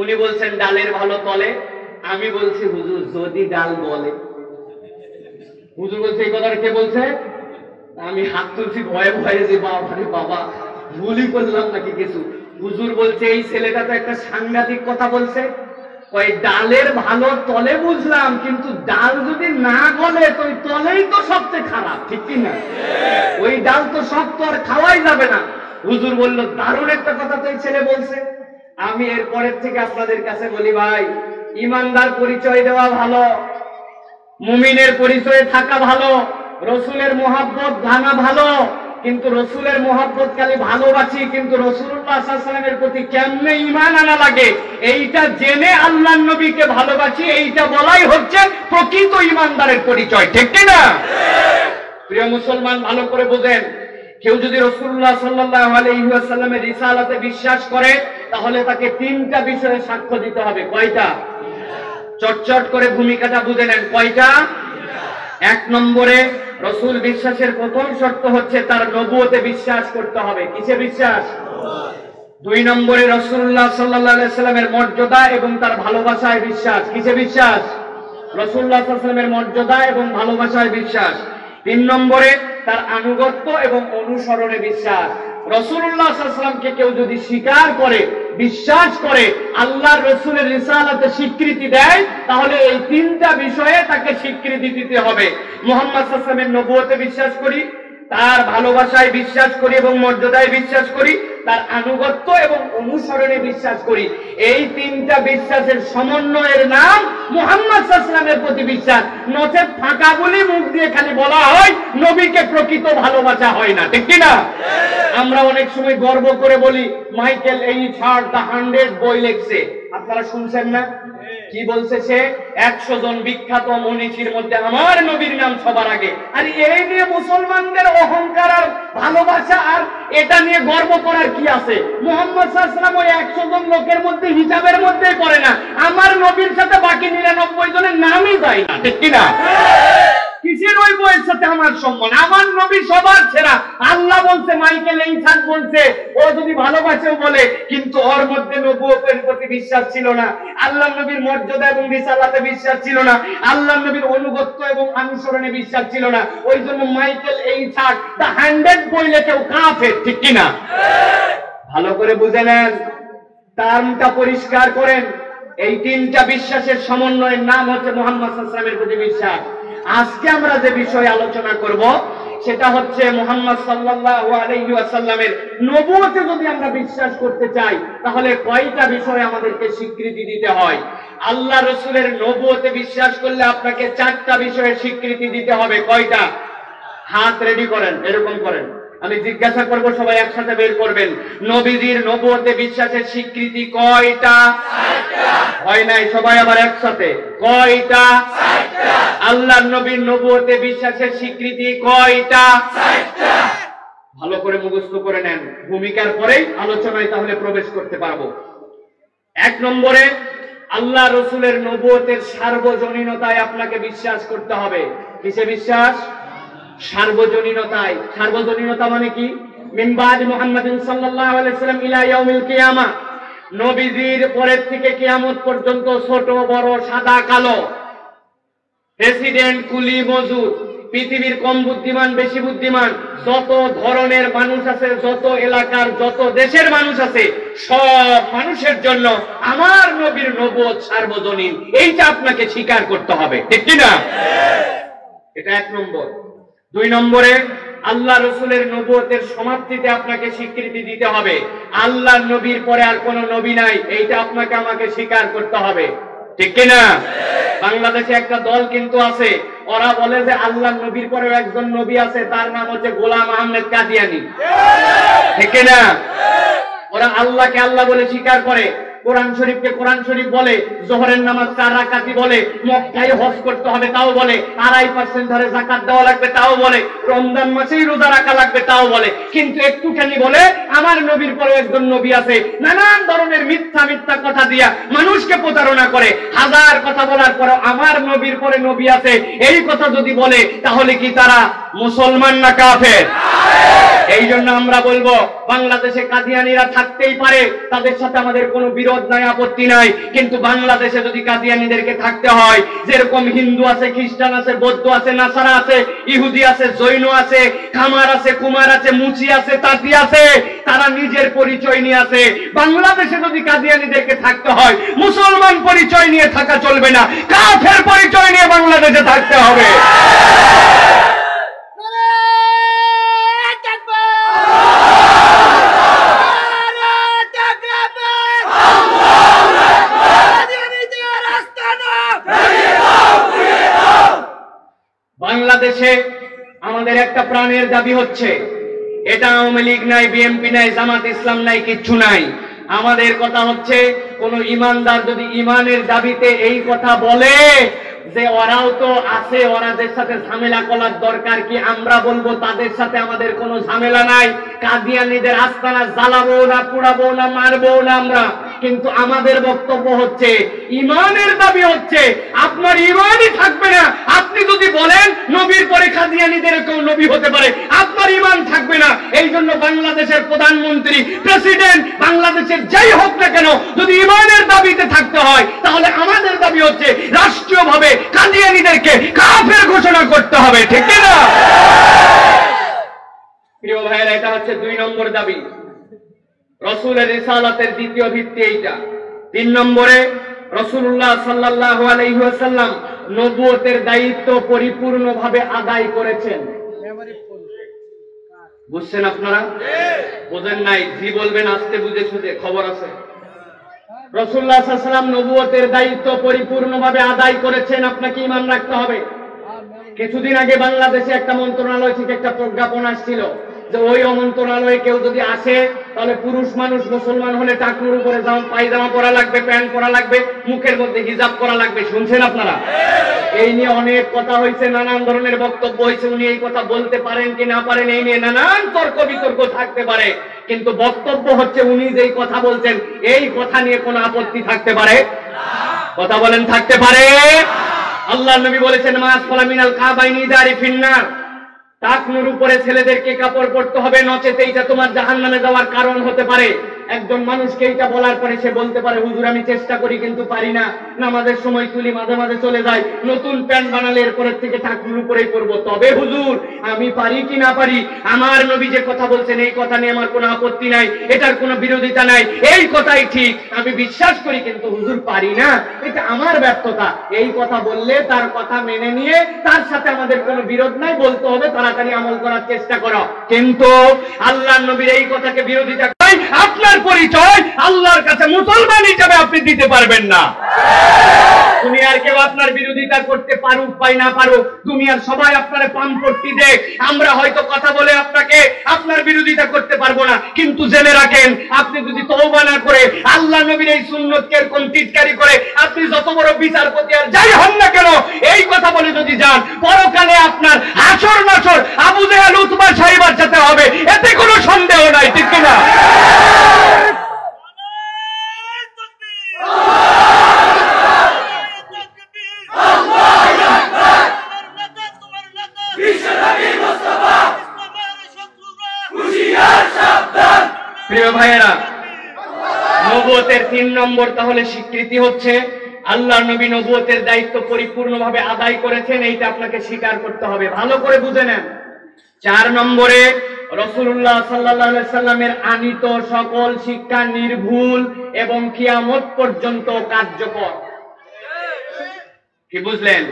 উনি বলছেন ডালের ভালো তলে, আমি বলছি হুজুর যদি ডাল গলে। হুজুর বলছে এই কথাটা কে বলছে? আমি হাত তুলছি ভয়ে ভয়ে, যে বাবা রে বাবা, ভুলই করলাম নাকি কিছু। হুজুর বলছে এই ছেলেটা তো একটা সাংঘাতিক কথা বলছে। ওই ডালের ভালো তলে বুঝলাম, কিন্তু ডাল যদি না গলে তো ওই তলেই তো সবচেয়ে খারাপ, ঠিক কি না? ওই ডাল তো সব তো আর খাওয়াই যাবে না। হুজুর বলল দারুণ একটা কথা তো এই ছেলে বলছে। আমি এর পরের থেকে আপনাদের কাছে বলি, ভাই ইমানদার পরিচয় দেওয়া ভালো, মুমিনের পরিচয়ে থাকা ভালো, রসুলের মোহাব্বত জানা ভালো, কিন্তু রসুলের মোহাব্বত খালি ভালোবাসি, কিন্তু রাসূলুল্লাহ সাল্লাল্লাহু আলাইহি ওয়াসাল্লামের প্রতি কেমনে ঈমান আনা লাগে এইটা জেনে আল্লাহর নবীকে ভালোবাসি, এইটা বলাই হচ্ছে প্রকৃত ঈমানদারের পরিচয়, ঠিক কি না? প্রিয় মুসলমান, ভালো করে বোঝেন, কেউ যদি রাসূলুল্লাহ সাল্লাল্লাহু আলাইহি ওয়াসাল্লামের রিসালাতে বিশ্বাস করে তাহলে তাকে তিনটা বিষয়ে সাক্ষ্য দিতে হবে। কয়টা? চটচট করে ভূমিকাটা বুঝে নেন। কয়টা? এক নম্বরে রাসূল বিশ্বাসের প্রথম শর্ত হচ্ছে তার নবুয়তে বিশ্বাস করতে হবে। কিসে বিশ্বাস? দুই নম্বরে রাসূলুল্লাহ সাল্লাল্লাহু আলাইহি ওয়াসাল্লামের মর্যাদা এবং তার ভালোবাসায় বিশ্বাস। কিসে বিশ্বাস? রাসূলুল্লাহ সাল্লাল্লাহু আলাইহি ওয়াসাল্লামের মর্যাদা এবং ভালোবাসায় বিশ্বাস। তিন নম্বরে তার আনুগত্য এবং অনুসরণে বিশ্বাস। রাসূলুল্লাহ সাল্লাল্লাহু আলাইহি ওয়াসাল্লামকে কেউ যদি স্বীকার করে, বিশ্বাস করে, আল্লাহর রাসূলের রিসালাতে স্বীকৃতি দেয়, তাহলে এই তিনটা বিষয়ে তাকে স্বীকৃতি দিতে হবে। মুহাম্মদ সাল্লাল্লাহু আলাইহি ওয়াসাল্লামের নবুয়তে বিশ্বাস করি, তার ভালোবাসায় বিশ্বাস করি এবং মর্যাদায় বিশ্বাস করি, তার আনুগত্য এবং অনুসরণে বিশ্বাস করি। এই তিনটা বিশ্বাসের সমন্বয়ের নাম মুহাম্মদ সাল্লাল্লাহু আলাইহি ওয়াসাল্লামের প্রতি বিশ্বাস। নচেত ফাঁকা বলি মুখ দিয়ে খালি বলা হয়, নবীকে প্রকৃত ভালোবাসা হয় না, ঠিক কি না? আমরা অনেক সময় গর্ব করে বলি মাইকেল এইচ হার্ট দ্য 100 বই লিখছে। আপনারা শুনছেন না? কি বলছে সে? 100 জন বিখ্যাত মনীষীর মধ্যে আমার নবীর নাম সবার আগে। আর এই নিয়ে মুসলমানদের অহংকার আর ভালোবাসা আর এটা নিয়ে গর্ব করার কি আছে? মুহাম্মদ সাল্লাল্লাহু আলাইহি ওয়াসাল্লাম ওই 100 জন লোকের মধ্যে হিসাবের মধ্যেই পড়ে না। আমার নবীর সাথে বাকি 99 জনের নামই যায় না, ঠিক কি না? কিসের ওই বইয়ের সাথে আমার সম্মান? আমার নবী সবার সেরা। আল্লাহ বলছে, মাইকেল এইথাক বলছে, ও যদি ভালোবাসেও বলে, কিন্তু ওর মধ্যে নবুয়তের প্রতি বিশ্বাস ছিল না, আল্লাহ নবীর মর্যাদা এবং রিসালাতে বিশ্বাস ছিল না, আল্লাহ নবীর অনুগত্য এবং অনুসরণে বিশ্বাস ছিল না। ওই জন্য মাইকেল এইথাক দ্য 100 বইলে কেউ কাফের, ঠিক কিনা? ভালো করে বুঝে নেন, টার্মটা পরিষ্কার করেন। এই তিনটা বিশ্বাসের সমন্বয়ের নাম হচ্ছে মুহাম্মদ সাল্লাল্লাহু আলাইহি ওয়াসাল্লামের প্রতি বিশ্বাস। আজকে আমরা যে বিষয়ে আলোচনা করব সেটা হচ্ছে মুহাম্মদ সাল্লাল্লাহু আলাইহি ওয়াসাল্লামের নবুয়তে যদি আমরা বিশ্বাস করতে চাই তাহলে কয়টা বিষয় আমাদেরকে স্বীকৃতি দিতে হয়? আল্লাহ রাসূলের নবুয়তে বিশ্বাস করলে আপনাকে 4টা বিষয়ের স্বীকৃতি দিতে হবে। কয়টা? হাত রেডি করেন, এরকম করেন, আমি জিজ্ঞাসা করব, সবাই একসাথে বের করবেন। নবীজির নবুয়তে বিশ্বাসের স্বীকৃতি কয়টা? 4টা। হয় নাই, সবাই আবার একসাথে, কয়টা? 4টা। আল্লাহর নবীর নবুয়তে বিশ্বাসের স্বীকৃতি কয়টা? 4টা। ভালো করে মুখস্থ করে নেন, ভূমিকার পরেই আলোচনায় তাহলে প্রবেশ করতে পারবো। 1 নম্বরে, আল্লাহ রাসূলের নবুয়তের সার্বজনীনতায় আপনাকে বিশ্বাস করতে হবে। কিসে বিশ্বাস? সার্বজনীনতায়। সার্বজনীনতা মানে কি? মিন বাদি মুহাম্মাদিন সাল্লাল্লাহু আলাইহি ওয়াসাল্লাম ইলা ইয়াউমিল কিয়ামা, নবীজির পরের থেকে কিয়ামত পর্যন্ত ছোট বড় সাদা কালো, প্রেসিডেন্ট কুলি মজুর, পৃথিবীর কম বুদ্ধিমান বেশি বুদ্ধিমান, যত ধরনের মানুষ আছে, যত এলাকার যত দেশের মানুষ আছে, সব মানুষের জন্য আমার নবীর নবুয়ত সার্বজনীন। এইটা আপনাকে স্বীকার করতে হবে, ঠিক কিনা? এটা 1 নম্বর। 2 নম্বরে, আল্লাহ রাসূলের নবুয়তের সমাপ্তিতে আপনাকে স্বীকৃতি দিতে হবে। আল্লাহর নবীর পরে আর কোন নবী নাই, এইটা আপনাকে আমাকে স্বীকার করতে হবে, ঠিক কিনা? বাংলাদেশে একটা দল কিন্তু আছে, ওরা বলে যে আল্লাহর নবীর পরেও একজন নবী আছে, তার নাম হচ্ছে গোলাম আহমেদ কাদিয়ানী, ঠিক কিনা? ওরা আল্লাহকে আল্লাহ বলে স্বীকার করে, কোরআন শরীফকে কোরআন শরীফ বলে, জোহরের নামাজ 4 রাকাতই বলে, মক্কায় হজ করতে হবে তাও বলে, 2.5% ধরে যাকাত দেওয়া লাগবে তাও বলে, রমজান মাসেই রোজা রাখা লাগবে তাও বলে, কিন্তু একটুখানি বলে আমার নবীর পরে একজন নবী আছে। নানান ধরনের মিথ্যা মিথ্যা কথা দিয়া মানুষকে প্রতারণা করে। হাজার কথা বলার পরে আমার নবীর পরে নবী আছে এই কথা যদি বলে, তাহলে কি তারা মুসলমান না কাফের? এই জন্য আমরা বলবো, বাংলাদেশে কাদিয়ানীরা থাকতেই পারে, তাদের সাথে আমাদের কোনো বিরোধ নাই, আপত্তি নাই, কিন্তু বাংলাদেশে যদি কাদিয়ানীদেরকে থাকতে হয়, যেরকম হিন্দু আছে, খ্রিস্টান আছে, বৌদ্ধ আছে, নাসারা আছে, ইহুদি আছে, জৈন আছে, খামার আছে, কুমার আছে, মুচি আছে, তাঁতি আছে, তারা নিজের পরিচয় নিয়ে আছে। বাংলাদেশে যদি কাদিয়ানীদেরকে থাকতে হয়, মুসলমান পরিচয় নিয়ে থাকা চলবে না, কাফের পরিচয় নিয়ে বাংলাদেশে থাকতে হবে। বাংলাদেশে আমাদের একটা প্রাণের দাবি হচ্ছে, এটা আওয়ামী লীগ নাই, বিএনপি নাই, জামাত ইসলাম নাই, কিচ্ছু নাই। আমাদের কথা হচ্ছে, কোন ইমানদার যদি ইমানের দাবিতে এই কথা বলে যে ওরাও তো আছে, ওরাদের সাথে ঝামেলা করার দরকার কি, আমরা বলবো তাদের সাথে আমাদের কোনো ঝামেলা নাই, কাদিয়ানীদের আস্তানা জ্বালাবো না, পুড়াবো না, মারবো না আমরা। কিন্তু আমাদের বক্তব্য হচ্ছে, ইমানের দাবি হচ্ছে, আপনার ইমানই থাকবে না, আপনি যদি বলেন নবীর পরে কাদিয়ানীদের কেউ নবী হতে পারে, আপনার ইমান থাকবে না। এই জন্য বাংলাদেশের প্রধানমন্ত্রী, প্রেসিডেন্ট, বাংলাদেশের যাই হোক না কেন, যদি ইমানের দাবিতে থাকতে হয়, তাহলে আমাদের দাবি হচ্ছে রাষ্ট্রীয়ভাবে কাদিয়ানীদেরকে কাফের ঘোষণা করতে হবে, ঠিক না? প্রিয় ভাইয়েরা, এটা হচ্ছে 2 নম্বর দাবি, রাসূলের রিসালাতের দ্বিতীয় ভিত্তি এইটা। 3 নম্বরে, রাসূলুল্লাহ সাল্লাল্লাহু আলাইহি ওয়াসাল্লাম নবুয়তের দায়িত্ব পরিপূর্ণভাবে আদায় করেছেন। বুঝছেন আপনারা? বোঝেন নাই? জি বলবেন আস্তে, বুঝে সুঝে, খবর আছে। রাসূলুল্লাহ সাল্লাল্লাহু আলাইহি ওয়াসাল্লাম নবুয়তের দায়িত্ব পরিপূর্ণভাবে আদায় করেছেন, আপনাকে ঈমান রাখতে হবে। কিছুদিন আগে বাংলাদেশে একটা মন্ত্রণালয় থেকে একটা প্রজ্ঞাপন আসছিল যে ওই মন্ত্রণালয়ে কেউ যদি আসে, তাহলে পুরুষ মানুষ মুসলমান হলে টাকনুর উপরে পায়জামা পরা লাগবে, প্যান্ট পরা লাগবে, মুখের মধ্যে হিজাব করা লাগবে। শুনছেন আপনারা? এই নিয়ে অনেক কথা হয়েছে, নানান ধরনের বক্তব্য হয়েছে। উনি এই কথা বলতে পারেন কি না পারেন, এই নিয়ে নানান তর্ক বিতর্ক থাকতে পারে, কিন্তু বক্তব্য হচ্ছে উনি যেই কথা বলছেন এই কথা নিয়ে কোনো আপত্তি থাকতে পারে? কথা বলেন, থাকতে পারে? আল্লাহ নবী বলেছেন মা আসফালা মিনাল কাবাইনি দারি ফিন্নার, টাকনুর উপরে ছেলেদেরকে কাপড় পরতে হবে, নচেত এইটা তোমার জাহান্নামে যাওয়ার কারণ হতে পারে। একজন মানুষকে এইটা বলার পরে সে বলতে পারে হুজুর আমি চেষ্টা করি কিন্তু পারি না, নামাজের সময় তুলি মাঝে মাঝে চলে যায়, নতুন প্যান্ট বানালে এরপরের থেকে টাকনুর উপরেই পরবো। তবে হুজুর আমি পারি কি না পারি, আমার নবী যে কথা বলছেন এই কথা নিয়ে আমার কোনো আপত্তি নাই, এটার কোনো বিরোধিতা নাই, এই কথাই ঠিক, আমি বিশ্বাস করি কিন্তু হুজুর পারি না, এটা আমার ব্যর্থতা। এই কথা বললে তার কথা মেনে নিয়ে তার সাথে আমাদের কোনো বিরোধ নাই, বলতে হবে তাড়াতাড়ি আমল করার চেষ্টা করো। কিন্তু আল্লাহর নবীর এই কথাকে বিরোধিতা আপনার পরিচয় আল্লাহর কাছে মুসলমান হিসেবে আপনি দিতে পারবেন না। দুনিয়ার কেউ আপনার বিরোধিতা করতে পারুক পাই না পারুক, দুনিয়ার সবাই আপনার পাম্পট্টি দেখ, আমরা হয়তো কথা বলে আপনাকে আপনার বিরোধিতা করতে পারবো না, কিন্তু জেনে রাখেন আপনি যদি তওবা না করে আল্লাহ নবীর এই সুন্নতকে এরকম টিটকারি করে আপনি যত বড় বিচারপতি আর যাই হন না কেন এই কথা বলে যদি যান, পরকালে আপনার হাসর নাসর আবু জেহেল উতবা সাহিবার সাথে হবে, এতে কোনো সন্দেহ নাই, ঠিক কিনা? প্রিয় ভাইয়েরা, নবুয়তের 3 নম্বর তাহলে স্বীকৃতি হচ্ছে আল্লাহর নবী নবুয়তের দায়িত্ব পরিপূর্ণভাবে আদায় করেছেন, এইটা আপনাকে স্বীকার করতে হবে, ভালো করে বুঝে নেন। 4 নম্বরে রাসূলুল্লাহ সাল্লাল্লাহু আলাইহি সাল্লামের আনিত সকল শিক্ষা নির্ভুল এবং কিয়ামত পর্যন্ত কার্যকর। কি বুঝলেন?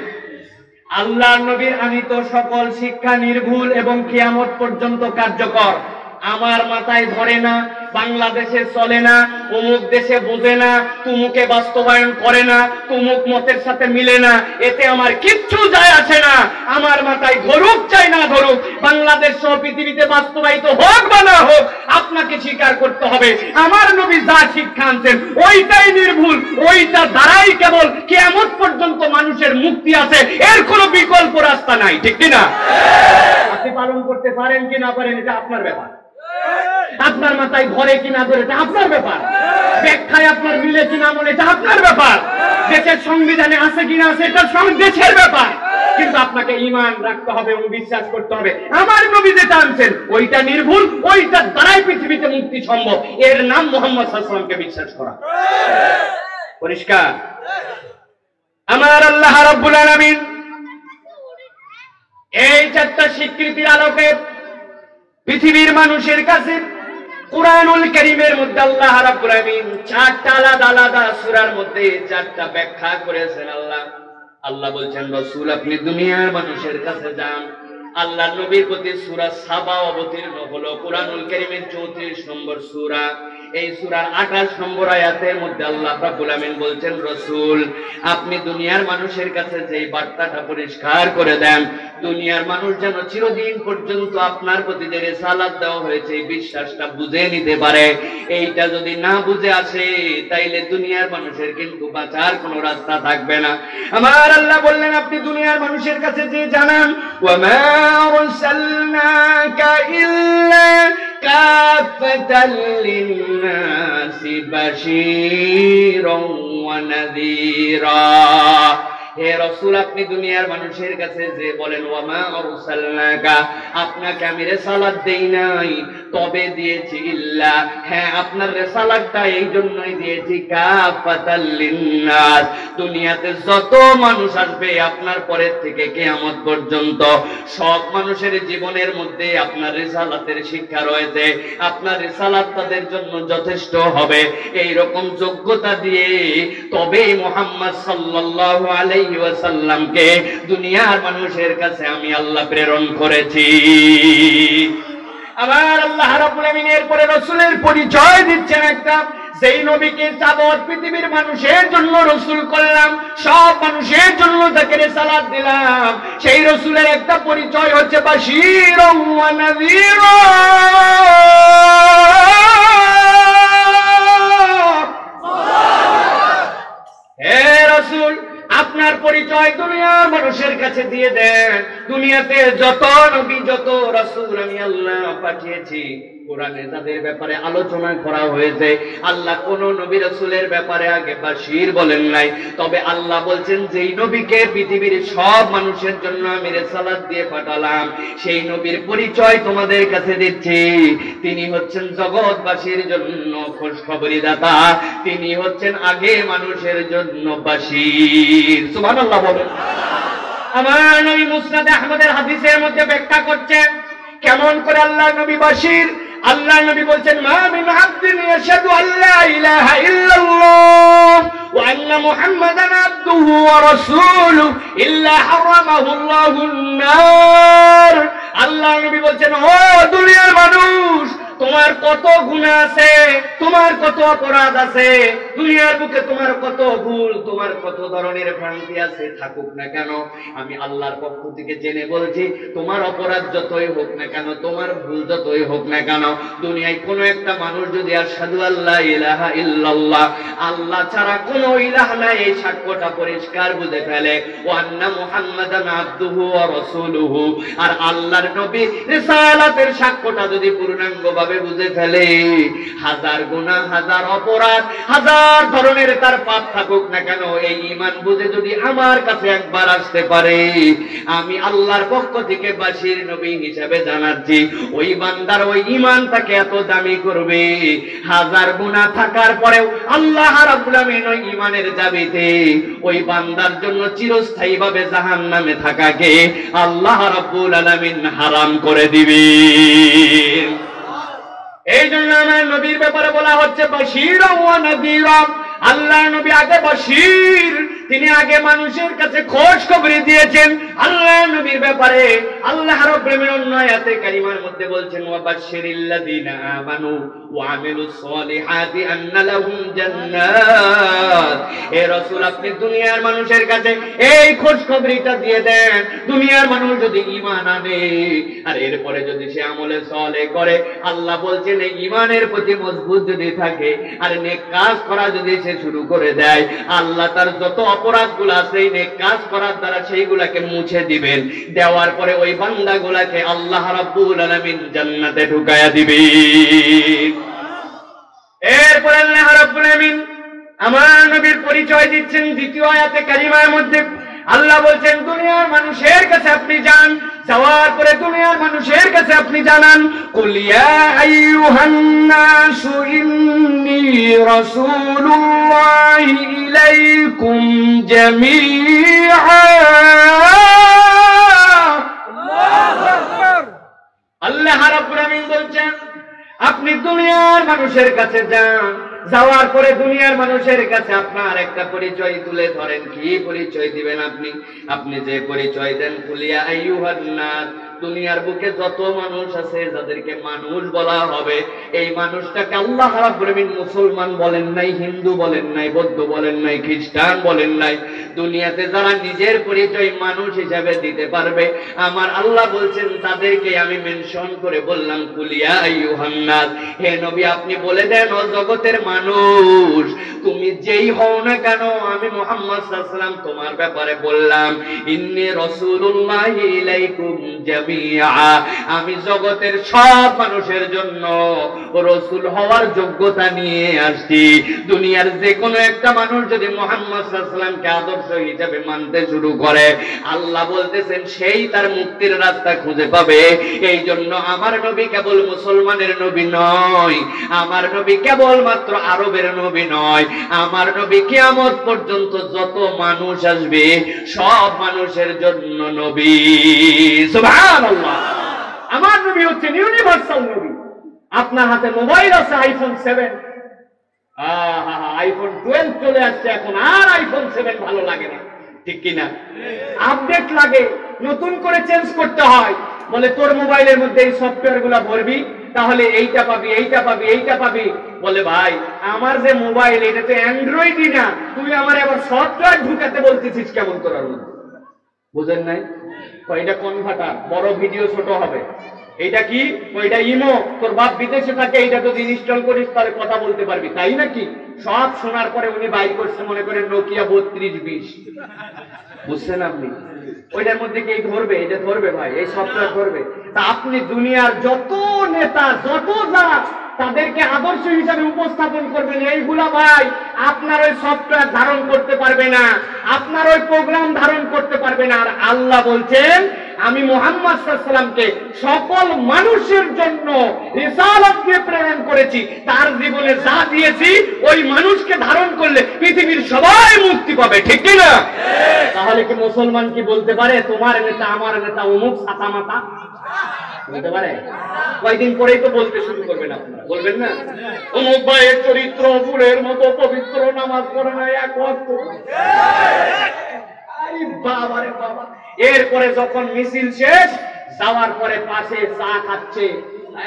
আল্লাহর নবীর আনিত সকল শিক্ষা নির্ভুল এবং কিয়ামত পর্যন্ত কার্যকর। আমার মাথায় ধরে না, বাংলাদেশে চলে না, অমুক দেশে বোঝে না, তুমুকে বাস্তবায়ন করে না, তুমুক মতের সাথে মিলে না, এতে আমার কিচ্ছু যায় আসে না। আমার মাথায় ধরুক চাই না ধরুক, বাংলাদেশ সহ পৃথিবীতে বাস্তবায়িত হোক বা না হোক, আপনাকে স্বীকার করতে হবে আমার নবী যা শিক্ষা আনছেন ওইটাই নির্ভুল, ওইটা দ্বারাই কেবল কিয়ামত পর্যন্ত মানুষের মুক্তি আছে, এর কোনো বিকল্প রাস্তা নাই, ঠিক কিনা? আপনি পালন করতে পারেন কি না পারেন এটা আপনার ব্যাপার, আপনার মাথায় ধরে কিনা ধরে এটা আপনার ব্যাপার, ব্যাখ্যায় আপনার মিলে কিনা মনে এটা আপনার ব্যাপার, দেশের সংবিধানে আছে কিনা আছে এটা দেশের ব্যাপার, কিন্তু আপনাকে ঈমান রাখতে হবে এবং বিশ্বাস করতে হবে আমার নবী যেটা আনছেন ওইটা নির্ভুল, ওইটার দ্বারাই পৃথিবীতে মুক্তি সম্ভব, এর নাম মুহাম্মদ সাল্লাল্লাহু আলাইহি ওয়াসাল্লামকে বিশ্বাস করা। পরিষ্কার? আমার আল্লাহ রাব্বুল আলামিন এই 4টা স্বীকৃতির আলোকে পৃথিবীর মানুষের কাছে কুরআনুল কারীমের মধ্যে আল্লাহ রাব্বুল আলামিন 4টা আলাদা আলাদা সূরার মধ্যে 4টা ব্যাখ্যা করেছেন। আল্লাহ বলছেন রাসূল আপনি দুনিয়ার মানুষের কাছে যান। আল্লাহ নবীর প্রতি সূরা সাবা অবতীর্ণ হলো, কুরআনুল কারীমের 34 নম্বর সূরা। এই সূরার 28 নম্বর আয়াতের মধ্যে আল্লাহ রাব্বুল আমিন বলছেন রাসূল আপনি দুনিয়ার মানুষের কাছে যেই বার্তাটা পরিষ্কার করে দেন, দুনিয়ার মানুষ যেন চিরদিন পর্যন্ত আপনার প্রতি যে রিসালাত দেওয়া হয়েছে এই বিশ্বাসটা বুঝে নিতে পারে। এইটা যদি না বুঝে আসে তাইলে দুনিয়ার মানুষের কিন্তু বাঁচার কোনো রাস্তা থাকবে না। আমার আল্লাহ বললেন আপনি দুনিয়ার মানুষের কাছে যে জানান ওয়া মা আরসালনাকা ইল্লা কাফাতাল লিন্নাসি বাশীরান ওয়া নাযীরা। হে রাসূল আপনি দুনিয়ার মানুষের কাছে যে বলেন ওয়া মা আরসালনাকা আপনাকে আমি রিসালাত দেই নাই, তবে দিয়েছি ইল্লা, হ্যাঁ আপনার রিসালাতটা এই জন্যই দিয়েছি কাফাতাল লিন্নাস, দুনিয়াতে যত মানুষ আসবে আপনার পরের থেকে কিয়ামত পর্যন্ত সব মানুষের জীবনের মধ্যে আপনার রিসালাতের শিক্ষা রয়েছে, আপনার রিসালাত তাদের জন্য যথেষ্ট হবে। এই রকম যোগ্যতা দিয়ে তবে মুহাম্মদ সাল্লাল্লাহু আলাইহি ওয়াসাল্লামকে দুনিয়ার মানুষের কাছে আমি আল্লাহ প্রেরণ করেছি। আমার আল্লাহ রাব্বুল আমিন এর পরে রাসূলের পরিচয় দিচ্ছেন একটা, যেই নবীকে যাবত পৃথিবীর মানুষের জন্য রাসূল করলাম, সব মানুষের জন্য তাকে রিসালাত দিলাম, সেই রাসূলের একটা পরিচয় হচ্ছে বাশীরান ওয়া নাযীরা। হে রাসূল আপনার পরিচয় দুনিয়ার মানুষ মানুষের কাছে দিয়ে দেন। দুনিয়াতে যত নবী যত রাসূল আমি আল্লাহ পাঠিয়েছি, কোরআনে তাদের ব্যাপারে আলোচনা করা হয়েছে। আল্লাহ কোন নবী রাসূলের ব্যাপারে আগে বাশীর বলেন নাই, তবে আল্লাহ বলছেন যেই নবীকে পৃথিবীর সব মানুষের জন্য আমি রিসালাত দিয়ে পাঠালাম, সেই নবীর পরিচয় তোমাদের কাছে দিচ্ছি। তিনি হচ্ছেন জগৎবাসীর জন্য খুশখবরি দাতা, তিনি হচ্ছেন আগে মানুষের জন্য বাশীর। সুবহানাল্লাহ বলেন। আমার নবী মুসনাদে আহমদের হাদিসের মধ্যে ব্যাখ্যা করছেন কেমন করে আল্লাহ নবী বাশীর। আল্লাহ নবী বলছেন, মা মিন আবদিন ইয়াশহাদু আল্লা ইলাহা ইল্লাল্লাহ ওয়া আন্না মুহাম্মাদান আবদুহু ওয়া রাসূলুহু ইল্লা হারামাহু আল্লাহুন নার। আল্লাহ নবী বলছেন, ও দুনিয়ার মানুষ, তোমার কত গুনাহ আছে, তোমার কত অপরাধ আছে, দুনিয়ার বুকে তোমার কত ভুল, তোমার কত ধরনের ভ্রান্তি আছে থাকুক না কেন, আমি আল্লাহর পক্ষ থেকে জেনে বলছি, তোমার অপরাধ যতই হোক না কেন, তোমার ভুল যতই হোক না কেন, দুনিয়ায় কোনো একটা মানুষ যদি আশহাদু আল্লা ইলাহা ইল্লাল্লাহ, আল্লাহ ছাড়া কোনো ইলাহ নাই, এই সাক্ষ্যটা পরিষ্কার বুঝে ফেলে, ওয়া আন্না মুহাম্মাদান আবদুহু ওয়া রাসূলুহু, আর আল্লাহর নবী রিসালাতের সাক্ষ্যটা যদি পূর্ণাঙ্গ বুঝে ফেলে, হাজার গুনাহ, হাজার অপরাধ, হাজার ধরনের তার পাপ থাকুক না কেন, এই ঈমান বুঝে যদি আমার কাছে একবার আসতে পারে, আমি আল্লাহর পক্ষ থেকে বাশীর নবী হিসেবে জানাচ্ছি, ওই বান্দার ওই ঈমান তাকে এত দামি করবে, হাজার গুনাহ থাকার পরেও আল্লাহ রাব্বুল আমিন ওই ঈমানের চাবিতে ওই বান্দার জন্য চিরস্থায়ী ভাবে জাহান্নামে থাকাকে আল্লাহ রাব্বুল আলামিন হারাম করে দিবেন। এই জন্য আমার নবীর ব্যাপারে বলা হচ্ছে বাশীর ওয়া নাযীরা। আল্লাহ নবী আগে বাশীর, তিনি আগে মানুষের কাছে খোঁজ খবর দিয়েছেন। আল্লাহ নবীর ব্যাপারে আল্লাহ রাব্বুল আমিন অন্য আয়াতে কারিমার মধ্যে বলছেন, ওয়া বাশশিরিল্লাযীনা আমানু ওয়া আমিলুস সলিহাতি আন্না লাহুম জান্নাত। হে রাসূল, আপনি দুনিয়ার মানুষের কাছে এই খোঁজ খবরটা দিয়ে দেন, দুনিয়ার মানুষ যদি ঈমান আনে আর এরপরে যদি সে আমলে সালেহ করে, আল্লাহ বলছেন এই ঈমানের প্রতি মজবুত যদি থাকে আর নেক কাজ করা যদি সে শুরু করে দেয়, আল্লাহ তার যত অপরাধগুলো আছে এই নেক কাজ করার দ্বারা সেইগুলাকে মুছে দিবেন, দেওয়ার পরে ওই বান্দাগুলাকে আল্লাহ রাব্বুল আলামিন জান্নাতে ঢুকায়া দিবেন। এরপর আল্লাহ রাব্বুল আলামিন আমার নবীর পরিচয় দিচ্ছেন দ্বিতীয় আয়াতে কারিমার মধ্যে। আল্লাহ বলছেন, দুনিয়ার মানুষের কাছে আপনি যান, যাওয়ার পরে দুনিয়ার মানুষের কাছে আপনি জানান, কুল ইয়া আইয়ুহান নাসু ইন্নী রাসূলুল্লাহি ইলাইকুম জামিআ। আল্লাহু আকবার। আল্লাহ রাব্বুল আমিন বলছেন, আপনি দুনিয়ার মানুষের কাছে যান, যাওয়ার পরে দুনিয়ার মানুষের কাছে আপনার একটা পরিচয় তুলে ধরেন। কি পরিচয় দিবেন আপনি? আপনি যে পরিচয় দেন, কুলিয়া আইয়ুহান নাস, দুনিয়ার বুকে যত মানুষ আছে যাদেরকে মানুষ বলা হবে, এই মানুষটাকে আল্লাহ রাব্বুল আমিন মুসলমান বলেন নাই, হিন্দু বলেন নাই, বৌদ্ধ বলেন নাই, খ্রিস্টান বলেন নাই। দুনিয়াতে যারা নিজের পরিচয় মানুষ হিসাবে দিতে পারবে, আমার আল্লাহ বলছেন তাদেরকে আমি মেনশন করে বললাম, কুলিয়া আইয়ুহান নাস, হে নবী আপনি বলে দেন ও জগতের মানুষ, তুমি যেই হও না কেন, আমি মুহাম্মদ সাল্লাল্লাহু আলাইহি ওয়াসাল্লাম তোমার ব্যাপারে বললাম, ইন্নী রাসূলুল্লাহি ইলাইকুম জামিআ, আমি জগতের সব মানুষের জন্য রাসূল হওয়ার যোগ্যতা নিয়ে আসছি। দুনিয়ার যে কোনো একটা মানুষ যদি মুহাম্মদ সাল্লাল্লাহু আলাইহি ওয়াসাল্লামকে আদর্শ হিসেবে মানতে শুরু করে, আল্লাহ বলতেছেন সেই তার মুক্তির রাস্তা খুঁজে পাবে। এই জন্য আমার নবী কেবল মুসলমানের নবী নয়, আমার নবী কেবল মাত্র আরবের নবী নয়, আমার নবী কিয়ামত পর্যন্ত যত মানুষ আসবে সব মানুষের জন্য নবী। সুবহানাল্লাহ। আমার নবী হচ্ছেন ইউনিভার্সাল নবী। আপনার হাতে মোবাইল আছে আইফোন 7, আইফোন 12 চলে আসছে এখন, আর আইফোন 7 ভালো লাগে না, ঠিক কিনা? আপডেট লাগে, নতুন করে চেঞ্জ করতে হয়। বলে তোর মোবাইলের মধ্যে এই সফটওয়্যার গুলা ভরবি, তাহলে এইটা পাবি, এইটা পাবি, এইটা পাবি। বলে ভাই আমার যে মোবাইল এটা তো অ্যান্ড্রয়েডই না, তুই আমার আবার সফটওয়্যার ঢুকাতে বলতেছিস কেমন করার মধ্যে? বুঝেন নাই? এটা কনভার্টার, বড় ভিডিও ছোট হবে, এইটা কি? ওইটা ইমো। তোর বাপ বিদেশে থাকে, এইটা যদি ইনস্টল করিস তাহলে কথা বলতে পারবি, তাই নাকি? সব শোনার পরে উনি বাইর করছে মনে করেন নোকিয়া 3220। বুঝছেন আপনি? ওইটার মধ্যে কি ধরবে? এটা ধরবে ভাই, এই সফটওয়্যার ধরবে। তা আপনি দুনিয়ার যত নেতা, যত যা তাদেরকে আদর্শ হিসাবে উপস্থাপন করবেন, এইগুলা ভাই আপনার ওই সফটওয়্যার ধারণ করতে পারবে না, আপনার ওই প্রোগ্রাম ধারণ করতে পারবে না। আর আল্লাহ বলছেন আমি মুহাম্মদ সাল্লাল্লাহু আলাইহি ওয়াসাল্লামকে সকল মানুষের জন্য রিসালাত দিয়ে প্রেরণ করেছি, তার জীবনে যা দিয়েছি ওই মানুষকে ধারণ করলে পৃথিবীর সবাই মুক্তি পাবে, ঠিক কি না? তাহলে কি মুসলমান কি বলতে পারে তোমার নেতা আমার নেতা অমুক ছাতা মাতা? বলতে পারে? কয়েকদিন পরেই তো বলতে শুরু করবেন আপনারা, বলবেন না? অমুক ভাইয়ের চরিত্র ফুলের মতো পবিত্র, নামাজ পড়ে না এক ওয়াক্ত। আরে বাবা রে বাবা। এরপরে যখন মিছিল শেষ, যাওয়ার পরে পাশে চা খাচ্ছে,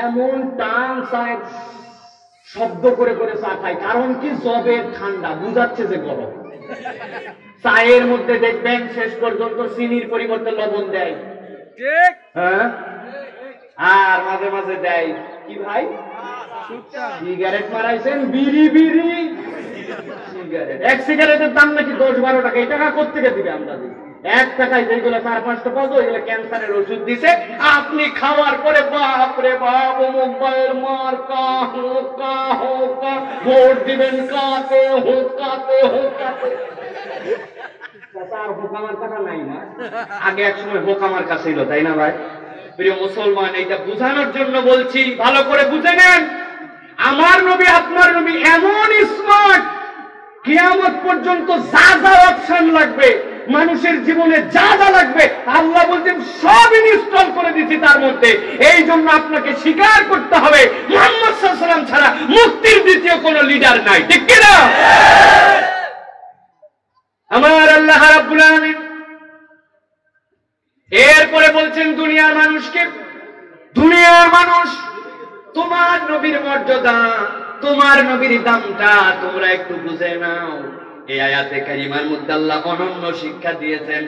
এমন টান সাহেব শব্দ করে করে চা খায়। কারণ কি? জবের ঠান্ডা, বুঝাচ্ছে যে গরম। চায়ের মধ্যে দেখবেন শেষ পর্যন্ত চিনির পরিবর্তে লবণ দেয়, হ্যাঁ, আর মাঝে মাঝে দেয় কি ভাই? সিগারেট মারাইছেন, বিড়ি বিড়ি সিগারেট। এক সিগারেটের দাম নাকি 10-12 টাকা। এই টাকা কোত্থেকে দিবে? আমরা দিই 1 টাকায় যেগুলো 4-5টা পাবো, এগুলো ক্যান্সারের ওষুধ দিছে। আপনি খাওয়ার পরে বাপ রে বাপ, অমুক ভাইয়ের মার্কা হোকা হোকা, ভোট দিবেন কাতে হোকাতে হোকাতে। আর হোকামার টাকা নাই না? আগে এক সময় হোকামার কাছে ছিল, তাই না ভাই? প্রিয় মুসলমান, এইটা বুঝানোর জন্য বলছি, ভালো করে বুঝে নেন। আমার নবী আপনার নবী এমন স্মার্ট, কিয়ামত পর্যন্ত যা যা অপশন লাগবে, মানুষের জীবনে যা যা লাগবে, আল্লাহ বলছেন সব ইনস্টল করে দিচ্ছি তার মধ্যে। এই জন্য আপনাকে স্বীকার করতে হবে মুহাম্মদ সাল্লাল্লাহু আলাইহি ওয়াসাল্লাম ছাড়া মুক্তির দ্বিতীয় কোনো লিডার নাই, ঠিক কি না? আমার আল্লাহ রাব্বুল আলামিন এরপরে বলছেন দুনিয়ার মানুষকে, দুনিয়ার মানুষ তোমার নবীর মর্যাদা, তোমার নবীর দামটা তোমরা একটু বুঝে নাও। এই আয়াতে কারিমার মধ্যে আল্লাহ অনন্য শিক্ষা দিয়েছেন।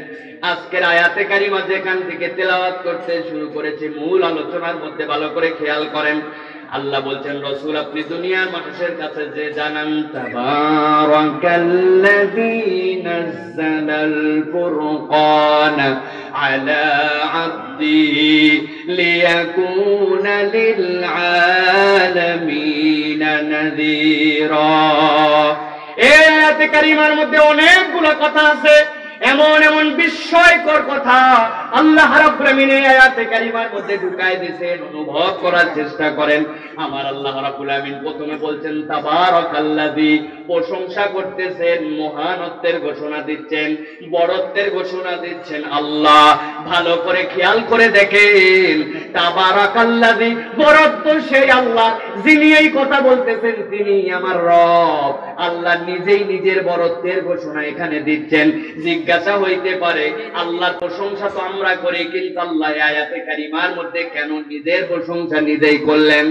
আজকের আয়াতে কারিমা যেখান থেকে তেলাওয়াত করতে শুরু করেছে, মূল আলোচনার মধ্যে ভালো করে খেয়াল করেন। আল্লাহ বলছেন রাসূল আপনি দুনিয়ার মানুষের কাছে যে জানান, তাবারাকাল্লাযী নাযালাল ফুরকান আলা আবদিহি লিয়াকুনা লিল আলামিনা নাযীরা। এই আয়াতে কারিমার মধ্যে অনেকগুলো কথা আছে, এমন এমন বিস্ময়কর কথা আল্লাহ রাব্বুল আমিন এই আয়াতে কারিমার মধ্যে ঢুকাই দিয়েছেন। অনুভব করার চেষ্টা করেন। আমার আল্লাহ রাব্বুল আমিন প্রথমে বলছেন তাবারাকাল্লাযী, প্রশংসা করতেছেন, মহানত্বের ঘোষণা দিচ্ছেন, বড়ত্বের ঘোষণা দিচ্ছেন আল্লাহ। ভালো করে খেয়াল করে দেখেন, তাবারাকাল্লাযী, বড়ত্ব সেই আল্লাহ, যিনি এই কথা বলতেছেন তিনি আমার রব। আল্লাহ নিজেই নিজের বড়ত্বের ঘোষণা এখানে দিচ্ছেন। জিজ্ঞাসা হইতে পারে আল্লাহর প্রশংসা তো আমরা করি, কিন্তু আল্লাহ আয়াতে কারিমার মধ্যে কেন নিজের প্রশংসা নিজেই করলেন?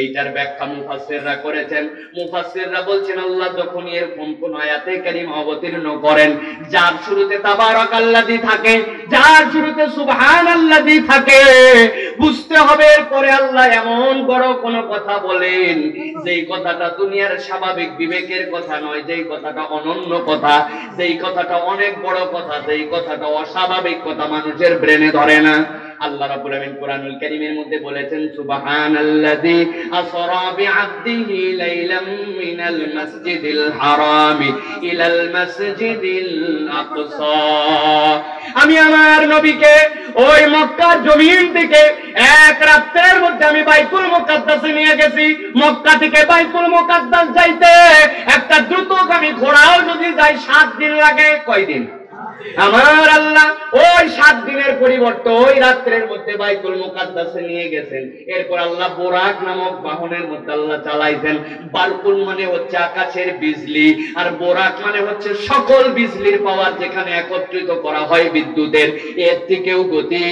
এইটার ব্যাখ্যা মুফাসসিররা করেছেন। মুফাসসিররা বলছেন আল্লাহ যখন এরকম কোন আয়াতে কারিমা অবতীর্ণ করেন যার শুরুতে তাবারাকাল্লাযী থাকে, যার শুরুতে সুবহানাল্লাযী থাকে, বুঝতে হবে এরপরে আল্লাহ এমন বড় কোন কথা বলেন যেই কথাটা দুনিয়ার স্বাভাবিক বিবেকের কথা নয়, যেই কথাটা অনন্য কথা, যেই কথাটা অনেক বড় কথা, যেই কথাটা অস্বাভাবিক কথা, মানুষের ব্রেনে ধরে না। আল্লাহ রাব্বুল আমিন কোরআনুল কারীমের মধ্যে বলেছেন সুবহানাল্লাযী আসরা বিআবদিহি লাইলাম মিনাল মাসজিদিল হারামি ইলাল মাসজিদিল আকসা। আমি আমার নবীকে ওই মক্কার জমিন থেকে এক রাতের মধ্যে আমি বাইতুল মুকাদ্দাসে নিয়ে গেছি। মক্কা থেকে বাইতুল মুকাদ্দাস যাইতে একটা দ্রুতগামী ঘোড়াও যদি যায় 7 দিন লাগে। কয় দিন? আমার আল্লাহ ওই 7 দিনের পরিবর্তে ওই রাত্রের মধ্যে বাইতুল মুকাদ্দাসে নিয়ে গেছেন। এরপর আল্লাহ বোরাক নামক বাহনের মধ্যে আল্লাহ চালাইছেন। বারকুল মানে হচ্ছে আকাশের বিজলি, আর বোরাক মানে হচ্ছে সকল বিজলির পাওয়ার যেখানে একত্রিত করা হয় বিদ্যুতের, এর থেকেও গতি।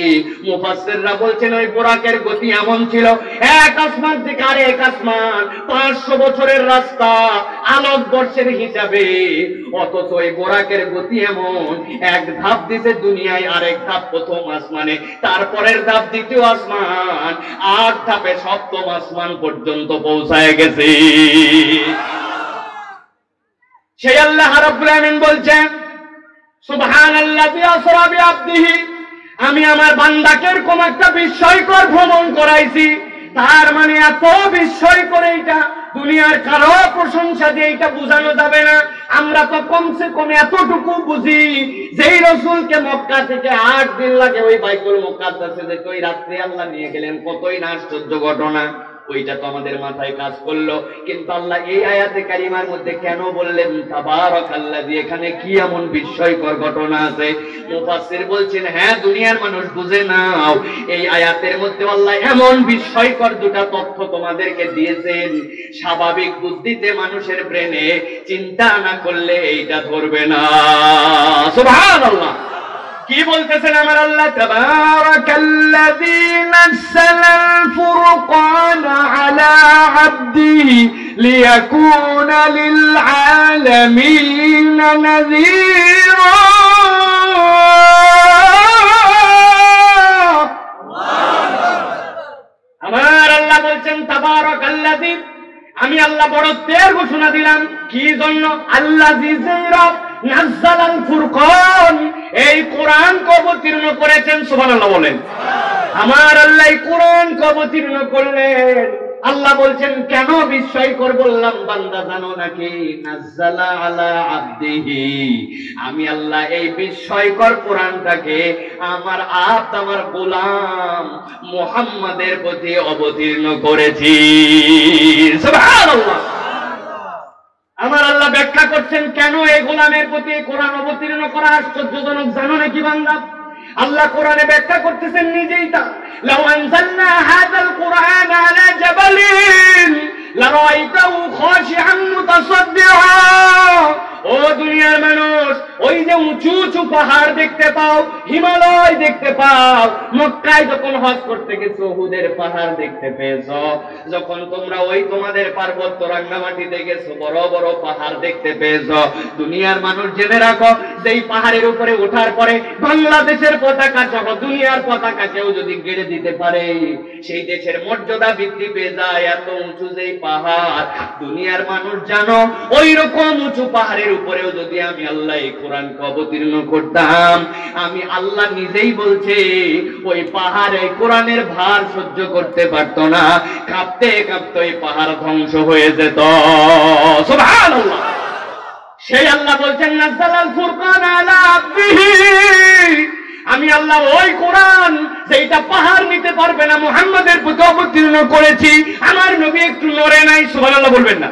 মুফাসসিররা বলছেন ওই বোরাকের গতি এমন ছিল, এক আসমান থেকে আরেক আসমান 500 বছরের রাস্তা আলোকবর্ষের হিসাবে, অথচ ওই বোরাকের গতি এমন এক ধাপ দিছে দুনিয়ায়, আরেক ধাপ প্রথম আসমানে, তারপরের ধাপ দ্বিতীয় আসমান, 8 ধাপে সপ্তম আসমান পর্যন্ত পৌঁছায় গেছে। সেই আল্লাহ রাব্বুল আমিন বলছেন, সুবহানাল্লাযী আসরা বিআবদিহি, আমি আমার বান্দাকে এরকম একটা বিস্ময়কর ভ্রমণ করাইছি। তার মানে এত বিস্ময়কর, এইটা দুনিয়ার কারো প্রশংসা দিয়ে এটা বোঝানো যাবে না। আমরা তো কমসে কম এতটুকু বুঝি, যেই রাসূলকে মক্কা থেকে 8 দিন লাগে ওই বাইতুল মুকাদ্দাসে যেতে, ওই রাত্রে আল্লাহ নিয়ে গেলেন, কতই না আশ্চর্য ঘটনা, ওইটা তো আমাদের মাথায় কাজ করলো। কিন্তু আল্লাহ এই আয়াতে কারিমার মধ্যে কেন বললেন তাবারাকাল্লাযী, এখানে কি এমন বিস্ময়কর ঘটনা আছে? মুফাসসির বলছেন, হ্যাঁ দুনিয়ার মানুষ বুঝে নাও, এই আয়াতের মধ্যে আল্লাহ এমন বিস্ময়কর দুটা তথ্য তোমাদেরকে দিয়েছেন, স্বাভাবিক বুদ্ধিতে মানুষের ব্রেনে চিন্তা না করলে এইটা ধরবে না। সুবহানাল্লাহ। কি বলতেছেন আমার আল্লাহ? তাবারাকাল্লাযী নাযালাল ফুরকানা আলা আবদিহি লিয়াকুনা লিল আলামিনা নাযীরা। আমার আল্লাহ বলছেন তাবারাকাল্লাযী, আমি আল্লাহ বড়ত্বের ঘোষণা দিলাম। কি জন্য? আল্লাযী রব নাযালাল ফুরকান, এই কোরআনকে অবতীর্ণ করেছেন। সুবহানাল্লাহ বলেন। আমার আল্লাহ এই কোরআনকে অবতীর্ণ করলেন। আল্লাহ বলছেন কেন বিস্ময়কর বললাম বান্দা জানো নাকি? নাযালা আলা আবদিহি, আমি আল্লাহ এই বিস্ময়কর কোরআনটাকে আমার আব্দ, আমার গোলাম মুহাম্মাদের প্রতি অবতীর্ণ করেছি। সুবহানাল্লাহ। আমার আল্লাহ ব্যাখ্যা করছেন কেন এই গোলামের প্রতি কোরআন অবতীর্ণ করা আশ্চর্যজনক, জানো নাকি বান্দা? আল্লাহ কোরআনে ব্যাখ্যা করতেছেন নিজেই তা, লাউ আনজালনা হাযাল কুরআন আলা জাবালিন লারাআইতাহু খাশিআন মুতাসাদ্দিআ। ও দুনিয়ার মানুষ, ওই যে উঁচু উঁচু পাহাড় দেখতে পাও, হিমালয় দেখতে পাও, মক্কায় যখন হজ করতে গেছো উহুদের পাহাড় দেখতে পেয়েছো, যখন তোমরা ওই তোমাদের পার্বত্য রাঙ্গামাটিতে গেছো বড় বড় পাহাড় দেখতে পেয়েছো, দুনিয়ার মানুষ জেনে রাখো, যেই পাহাড়ের উপরে ওঠার পরে বাংলাদেশের পতাকা সহ দুনিয়ার পতাকা কেউ যদি গেড়ে দিতে পারে, সেই দেশের মর্যাদা বৃদ্ধি পেয়ে যায়। এত উঁচু যেই পাহাড়, দুনিয়ার মানুষ জানো, ওই রকম উঁচু পাহাড়ের উপরেও যদি আমি আল্লাহ এই কোরআনকে অবতীর্ণ করতাম, আমি আল্লাহ নিজেই বলছে ওই পাহাড় এই কোরআনের ভার সহ্য করতে পারত না, কাঁপতে কাঁপতে ওই পাহাড় ধ্বংস হয়ে যেত। সুবহানাল্লাহ। সেই আল্লাহ বলছেন নাযালাল ফুরকান আলা আবদিহি, আমি আল্লাহ ওই কোরআন যেটা পাহাড় নিতে পারবে না মুহাম্মাদের প্রতি অবতীর্ণ করেছি। আমার নবী একটু নড়ে নাই। সুবহানাল্লাহ বলবেন না?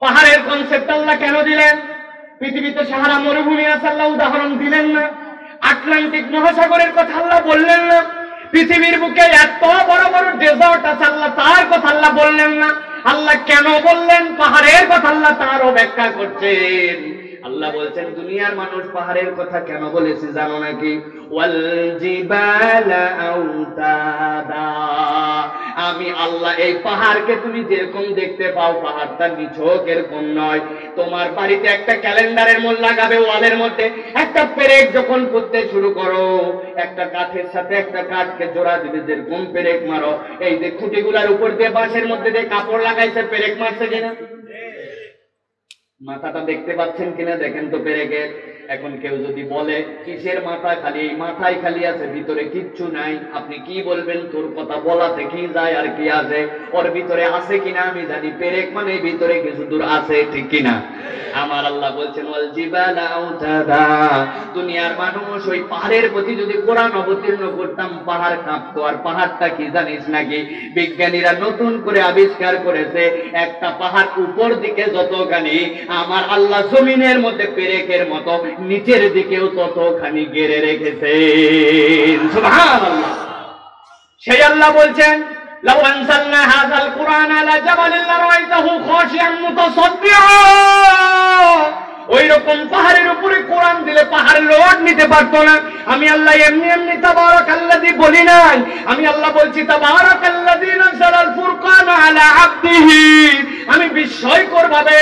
পাহাড়ের কনসেপ্ট আল্লাহ কেন দিলেন? পৃথিবীতে সাহারা মরুভূমি আছে, আল্লাহ উদাহরণ দিলেন না? আটলান্টিক মহাসাগরের কথা আল্লাহ বললেন না? পৃথিবীর বুকে এত বড় বড় ডেজার্ট আছে, আল্লাহ তার কথা আল্লাহ বললেন না? আল্লাহ কেন বললেন পাহাড়ের কথা? আল্লাহ তারও ব্যাখ্যা করছেন। আল্লাহ বলছেন দুনিয়ার মানুষ পাহাড়ের কথা কেন বলেছে জানো নাকি? ওয়াল জিবালা আউতাদা, আমি আল্লাহ এই পাহাড়কে তুমি যেরকম দেখতে পাও, পাহাড়টা নিছক এরকম নয়। তোমার বাড়িতে একটা ক্যালেন্ডারের মোল লাগাবে ওয়ালের মধ্যে, একটা পেরেক যখন করতে শুরু করো, একটা কাঠের সাথে একটা কাঠকে জোড়া দিবে, যেরকম পেরেক মারো, এই যে খুঁটিগুলার উপর দিয়ে বাঁশের মধ্যে দিয়ে কাপড় লাগাইছে, পেরেক মারছে কিনা? মাথাটা দেখতে পাচ্ছেন কিনা দেখেন তো পেরেকের। এখন কেউ যদি বলে কিসের মাথা খালি, এই মাথায় খালি আছে, ভিতরে কিচ্ছু নাই, আপনি কি বলবেন? তোর কথা বলাতে কি যায় আর কি আছে, ওর ভিতরে আছে কিনা আমি জানি, পেরেক মানে ভিতরে কিছু দূর আছে, ঠিক কিনা? আমার আল্লাহ বলছেন ওয়াল জিবালা আউতাদা, দুনিয়ার মানুষ ওই পাহাড়ের প্রতি যদি কোরআন অবতীর্ণ করতাম পাহাড় কাঁপতো। আর পাহাড়টা কি জানিস নাকি? বিজ্ঞানীরা নতুন করে আবিষ্কার করেছে, একটা পাহাড় উপর দিকে যতখানি আমার আল্লাহ জমিনের মধ্যে পেরেকের মতো, নিচের দিকেও ততখানি গেড়ে রেখেছেন। সুবহানাল্লাহ। সেই আল্লাহ বলছেন লাউ আনজালনা হাযাল কুরআন আলা জাবালিন লারাআইতাহু খাশিআন মুতাসাদ্দিআ, ওই রকম পাহাড়ের উপরে কোরআন দিলে পাহাড় লোড নিতে পারতো না। আমি আল্লাহ এমনি এমনি তাবারাকাল্লাযী বলি নাই, আমি আল্লাহ বলছি তাবারাকাল্লাযী নাযালাল ফুরকান আলা আবদিহি, আমি বিস্ময়কর ভাবে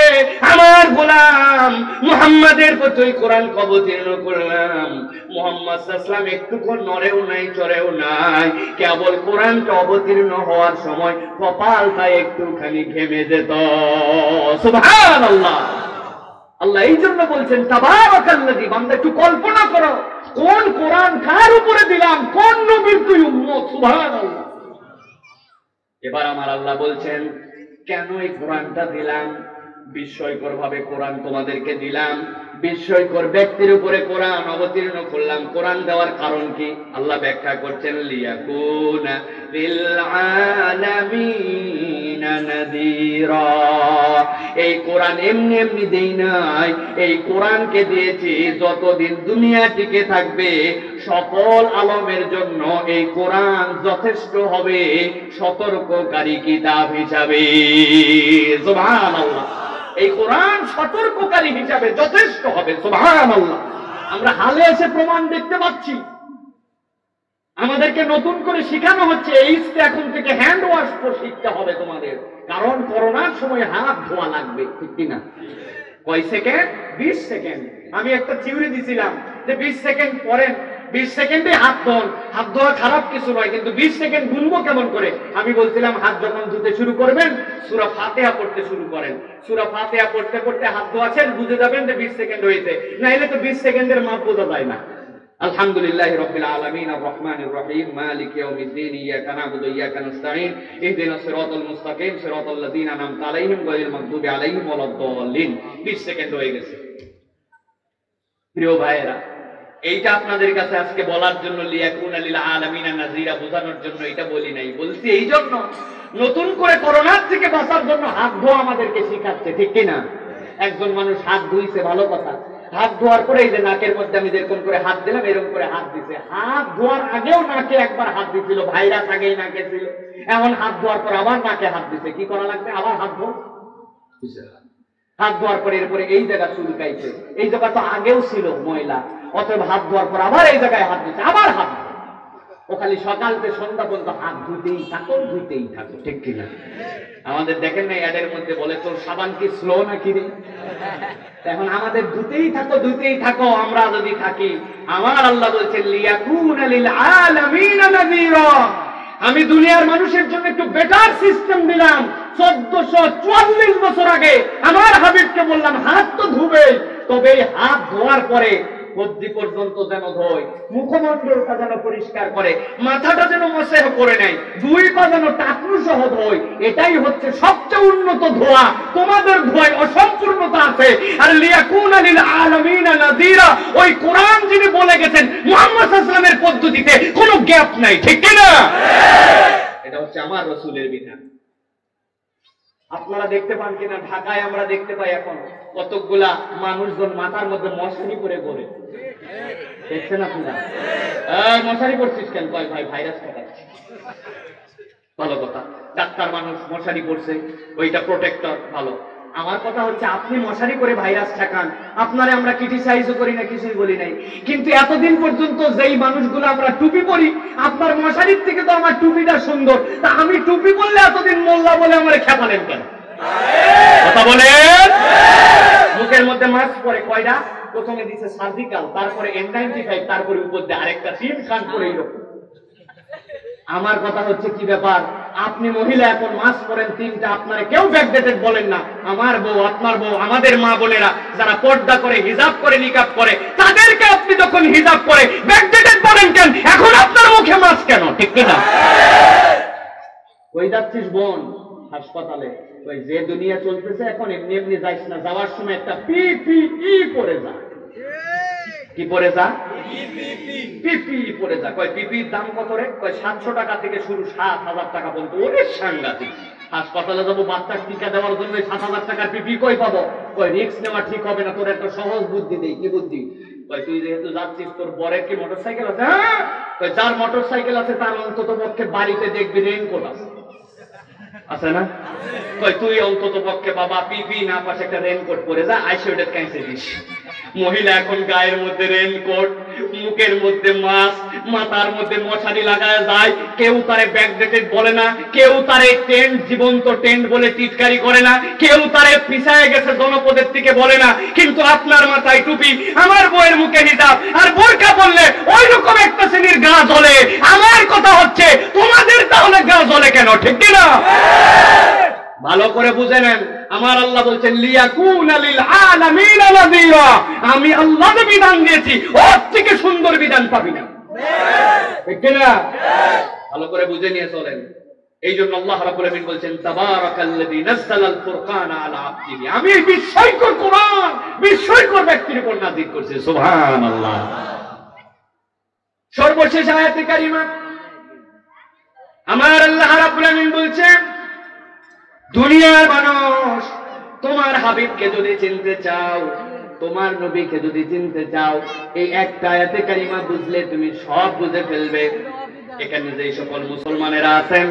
আমার গোলাম মুহাম্মাদের প্রতি কোরআন অবতীর্ণ করলাম। মুহাম্মদ সাল্লাল্লাহু আলাইহি ওয়াসাল্লাম একটুক্ষণ নড়েও নাই, চড়েও নাই, কেবল কোরআনটা অবতীর্ণ হওয়ার সময় কপালটা একটুখানি ঘেমে যেত। সুবহানাল্লাহ। আল্লাহ এই জন্য বলছেন তাবারাকাল্লাযী। বান্দা একটু কল্পনা করো, কোন কোরআন কার উপরে দিলাম, কোন নবীর তুই উম্মত। সুবহানাল্লাহ। এবার আমার আল্লাহ বলছেন কেন এই কোরআনটা দিলাম। বিস্ময়কর ভাবে কোরআন তোমাদেরকে দিলাম, বিস্ময়কর ব্যক্তির উপরে কোরআন অবতীর্ণ করলাম। কোরআন দেওয়ার কারণ কি আল্লাহ ব্যাখ্যা করছেন, লিয়াকুনা লিল আলামিনা নাযীরা। এই কোরআন এমনি এমনি দেই নাই, এই কোরআনকে দিয়েছি যতদিন দুনিয়া টিকে থাকবে সকল আলমের জন্য এই কোরআন যথেষ্ট হবে সতর্ককারী কিতাব হিসাবে। সুবহানাল্লাহ। এই কোরআন সতর্ককারী হিসাবে যথেষ্ট হবে। সুবহানাল্লাহ। আমরা হালে এসে প্রমাণ দেখতে পাচ্ছি। আমাদেরকে নতুন করে শেখানো হচ্ছে এই এখন থেকে হ্যান্ড ওয়াশ করে শিখতে হবে তোমাদের, কারণ করোনার সময় হাত ধোয়া লাগবে, ঠিক কিনা? কয় সেকেন্ড? 20 সেকেন্ড। আমি একটা থিওরি দিছিলাম যে 20 সেকেন্ড পরেন, 20 সেকেন্ডে হাত ধোন। হাত ধোয়া খারাপ কিছু নয়, কিন্তু 20 সেকেন্ড গুনবো কেমন করে? আমি বলছিলাম হাত যখন ধুতে শুরু করবেন সূরা ফাতিহা পড়তে শুরু করেন। সূরা ফাতিহা পড়তে পড়তে হাত ধোয়াছেন, বুঝে যাবেন যে 20 সেকেন্ড হয়েছে, নাইলে তো 20 সেকেন্ডের মাপ বোঝা যায় না। আলহামদুলিল্লাহি রাব্বিল আলামিন আর রহমানির রহিম মালিকি ইয়াউমিদ্দিন ইয়াকা না'বুদু ওয়া ইয়াকা নাস্তাঈন ইহদিনাস সিরাতাল মুস্তাকিম সিরাতাল লাযিনা আন'আমতা আলাইহিম গায়রিল মাগদুবি আলাইহিম ওয়ালাদ-দাল্লিন। 20 সেকেন্ড হয়ে গেছে। প্রিয় ভাইয়েরা, এইটা আপনাদের কাছে আজকে বলার জন্য, লিয়াকুনা লিল আলামিনা নাযীরা বোঝানোর জন্য এটা বলি নাই। বলছি এই জন্য নতুন করে করোনার থেকে বাঁচার জন্য হাত ধোয়া আমাদেরকে শিখাচ্ছে, ঠিক কিনা? একজন মানুষ হাত ধুইছে, ভালো কথা। হাত ধোয়ার পরে এই যে নাকের মধ্যে আমি যেরকম করে হাত দিলাম এরকম করে হাত দিছে। হাত ধোয়ার আগেও নাকে একবার হাত দিছিল, ভাইরাস আগেই নাকে ছিল। এমন হাত ধোয়ার পর আবার নাকে হাত দিছে। কি করা লাগবে? আবার হাত ধোয়া। হাত ধোয়ার পরে এরপরে এই জায়গা চুলকাইছে, এই জায়গা তো আগেও ছিল ময়লা, অতএব হাত ধোয়ার পর আবার এই জায়গায় হাত দিচ্ছে, আবার হাত। ও খালি সকাল থেকে সন্ধ্যা পর্যন্ত হাত ধুতেই থাকো, ধুতেই থাকো, ঠিক কিনা? আমাদের দেখেন না অ্যাডের মধ্যে বলে তোর সাবান কি স্লো নাকি রে? এখন আমাদের ধুতেই থাকো, ধুতেই থাকো। আমরা যদি থাকি, আমার আল্লাহ বলছেন লিয়াকুনা লিল আলামিনা নাযীরা। আমি দুনিয়ার মানুষের জন্য একটু বেটার সিস্টেম দিলাম। 1444 বছর আগে আমার হাবিবকে বললাম হাত তো ধুবে, তবে হাত ধোয়ার পরে কবজি পর্যন্ত যেন ধোয়, মুখমণ্ডলটা যেন পরিষ্কার করে, মাথাটা যেন মসেহ করে নেয়, 2 পা যেন টাকনু সহ ধোয়। এটাই হচ্ছে সবচেয়ে উন্নত ধোয়া। তোমাদের ধোয়ায় অসম্পূর্ণতা আছে। আর লিয়াকুনা লিল আলামিনা নাযীরা, ওই কোরআন যিনি বলে গেছেন মুহাম্মদ সাল্লাল্লাহু আলাইহি ওয়াসাল্লামের পদ্ধতিতে কোনো গ্যাপ নাই, ঠিক কিনা? এটা হচ্ছে আমার রাসূলের বিধান। আপনারা দেখতে পান কিনা, ঢাকায় আমরা দেখতে পাই এখন কতগুলা মানুষজন মাথার মধ্যে মশারি পরে ঘোরে, দেখছেন আপনারা? মশারি পরছিস কেন? কয় ভাই ভাইরাস ঠেকাচ্ছে। ভালো কথা, ডাক্তার মানুষ মশারি পরছে, ওইটা প্রোটেক্টর, ভালো। আমার কথা হচ্ছে আপনি মশারি করে ভাইরাস ঠেকান, আপনারে আমরা ক্রিটিসাইজও করি না, কিছুই বলি নাই। কিন্তু এতদিন পর্যন্ত যেই মানুষগুলো আমরা টুপি পরি, আপনার মশারির থেকে তো আমার টুপিটা সুন্দর, তা আমি টুপি পরলে এতদিন মোল্লা বলে আমার খেপালেন কেন? কথা বলেন। মুখের মধ্যে মাস্ক পরে কয়টা? প্রথমে দিচ্ছে সার্জিক্যাল, তারপরে N95, তারপরে উপর দিয়ে আরেকটা 3 খান করে এরকম। আমার কথা হচ্ছে কি ব্যাপার, আপনি মহিলা এখন মাস্ক পরেন 3টা, আপনারা কেউ ব্যাকডেটেড বলেন না। আমার বউ, আপনার বউ, আমাদের মা বোনেরা যারা পর্দা করে, হিজাব করে, নিকাব করে, তাদেরকে আপনি যখন হিজাব করে ব্যাকডেটেড বলেন কেন? এখন আপনার মুখে মাস্ক কেন? ঠিক কিনা? কই যাচ্ছিস বোন? হাসপাতালে। ওই যে দুনিয়া চলতেছে এখন, এমনি এমনি যাইস না, যাওয়ার সময় একটা PPE পরে যা। কি পরে যা? PPE পরে যা। কয় PPEর দাম কত রে? কয় 700 টাকা থেকে শুরু, 7,000 টাকা পর্যন্ত। ওরে সাংঘাতিক। হাসপাতালে যাবো বাচ্চার টিকা দেওয়ার জন্য 7,000 টাকার PPE কই পাবো? কয় রিস্ক নেওয়া ঠিক হবে না, তোর একটা সহজ বুদ্ধি দেই। কি বুদ্ধি? কয় তুই যেহেতু যাচ্ছিস, তোর বরের কি মোটরসাইকেল আছে? হ্যাঁ। কয় যার মোটরসাইকেল আছে তার অন্তত পক্ষে বাড়িতে দেখবি রেইনকোট আছে, আছে না? কয় তুই অন্তত পক্ষে বাবা PPE না পাশে একটা রেইনকোট পরে যা, আইসোলেটেড ক্যান্সেল দিস। মহিলা এখন গায়ের মধ্যে রেনকোট, মুখের মধ্যে মাস্ক, মাথার মধ্যে মশারি লাগায় যায়। কেউ তারে ব্যাকডেটেড বলে না, কেউ তারে টেন্ট, জীবন্ত টেন্ট বলে টিটকারি করে না, কেউ তারে পিছায় গেছে জনপদের থেকে বলে না। কিন্তু আপনার মাথায় টুপি, আমার বউয়ের মুখে হিজাব আর বোরকা বললে ওই রকম একটা শ্রেণীর গা জ্বলে। আমার কথা হচ্ছে তোমাদের তাহলে গা জ্বলে কেন? ঠিক কিনা? ভালো করে বুঝে নেন, আমার আল্লাহ বলছেন লিয়াকুনা লিল আলামিনা নাযীরা। আমি আল্লাহ যে বিধান দিয়েছি ওর থেকে সুন্দর বিধান পাবি না। ঠিক কিনা? ভালো করে বুঝে নিয়ে চলেন। এই জন্য আল্লাহ রাব্বুল আলামিন বলছেন তাবারাকাল্লাযী নাযালাল ফুরকানা আলা আবদিহি। আমি এই বিস্ময়কর কোরআন বিস্ময়কর ব্যক্তির উপর নাযিল করছি। সুবহানাল্লাহ। সর্বশেষ আয়াতে কারিমা আমার আল্লাহ রাব্বুল আলামিন বলছেন দুনিয়ার মানুষ, তোমার হাবিবকে যদি চিনতে চাও, তোমার নবীকে যদি চিনতে চাও, এই একটা আয়াতে কারিমা বুঝলে তুমি সব বুঝে ফেলবে। এখানে যে সকল মুসলমানেরা আছেন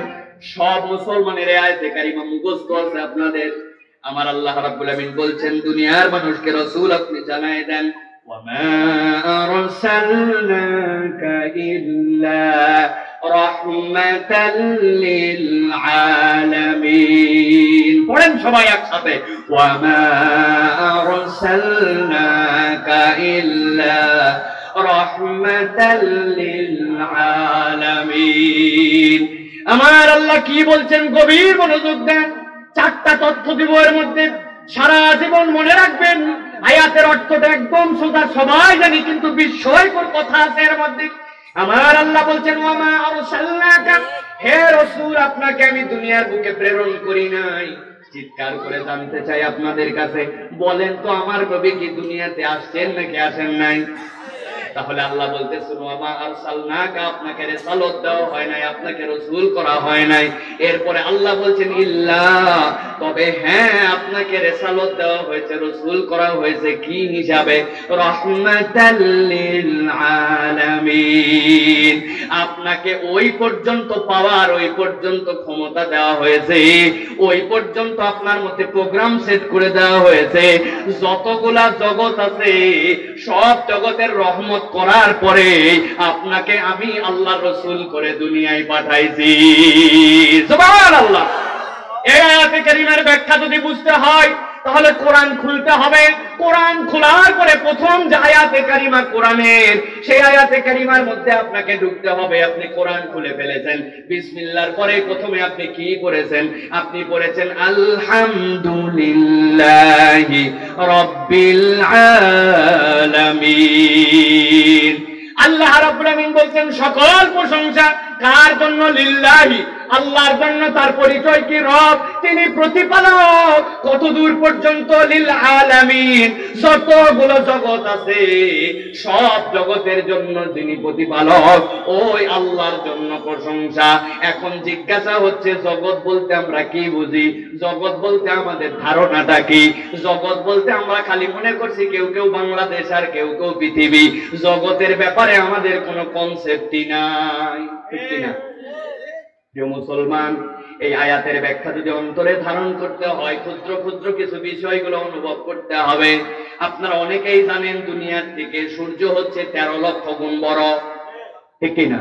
সব মুসলমানের আয়াতে কারিমা মুখস্থ আছে আপনাদের। আমার আল্লাহ রাব্বুল আমিন বলছেন দুনিয়ার মানুষকে রাসূল আপনি জানায় দেন ওয়ামা আরসালনাকা ইল্লা রাহমাতাল লিল আলামিন। পড়েন সবাই একসাথে ওয়ামা আরসালনাকা ইল্লা রাহমাতাল লিল আলামিন। আমার আল্লাহ কি বলছেন গভীর মনোযোগ দেন। চারটা তথ্য দিব এর মধ্যে, সারা জীবন মনে রাখবেন। আয়াতের অর্থটা একদম সোজা, সবাই জানি, কিন্তু বিস্ময়কর কথা আছে এর মধ্যে। আমার আল্লাহ বলছেন ওয়ামা আরসালনাকা, হে রাসূল আপনাকে আমি দুনিয়ার বুকে প্রেরণ করি নাই। চিৎকার করে জানতে চাই আপনাদের কাছে, বলেন তো আমার নবী কি দুনিয়াতে আসছেন নাকি আসেন নাই? তাহলে আল্লাহ বলতেছেন ওয়ামা আরসালনাকা, আপনাকে রিসালাত দেওয়া হয় নাই, আপনাকে রাসূল করা হয় নাই। এরপরে আল্লাহ বলছেন ইল্লা, তবে হ্যাঁ আপনাকে রিসালাত দেওয়া হয়েছে, রাসূল করা হয়েছে কি হিসাবে? রাহমাতাল লিল আলামিন। আপনাকে ওই পর্যন্ত পাওয়ার, ওই পর্যন্ত ক্ষমতা দেওয়া হয়েছে, ওই পর্যন্ত আপনার মধ্যে প্রোগ্রাম সেট করে দেওয়া হয়েছে। যতগুলা জগৎ আছে সব জগতের রহমত করার পরে আপনাকে আমি আল্লাহ রাসূল করে দুনিয়ায় পাঠাইছি। সুবহানাল্লাহ। এই আয়াতে কারিমার ব্যাখ্যা যদি বুঝতে হয় তাহলে কোরআন খুলতে হবে। কোরআন খোলার পরে প্রথম যে আয়াতে কারিমা কোরআনের, সেই আয়াতে কারিমার মধ্যে আপনাকে ঢুকতে হবে। আপনি কোরআন খুলে ফেলেছেন, বিসমিল্লাহর পরে প্রথমে আপনি কি করেছেন? আপনি পড়েছেন আলহামদুলিল্লাহি রাব্বিল আলামিন। আল্লাহ রাব্বুল আমিন বলছেন সকল প্রশংসা কার জন্য? লিল্লাহি, আল্লাহর জন্য। তার পরিচয় কি? রব, তিনি প্রতিপালক। কত দূর পর্যন্ত? লিল আলামিন, যতগুলো জগৎ আছে সব জগতের জন্য যিনি প্রতিপালক ওই আল্লাহর জন্য প্রশংসা। এখন জিজ্ঞাসা হচ্ছে জগৎ বলতে আমরা কি বুঝি? জগৎ বলতে আমাদের ধারণাটা কি? জগৎ বলতে আমরা খালি মনে করছি কেউ কেউ বাংলাদেশ আর কেউ কেউ পৃথিবী। জগতের ব্যাপারে আমাদের কোনো কনসেপ্টই নাই। ঠিক কিনা? প্রিয় মুসলমান, এই আয়াতের ব্যাখ্যা যদি অন্তরে ধারণ করতে হয়, ক্ষুদ্র ক্ষুদ্র কিছু বিষয়গুলো অনুভব করতে হবে। আপনারা অনেকেই জানেন দুনিয়ার থেকে সূর্য হচ্ছে 13 লক্ষ গুণ বড়। ঠিক কিনা?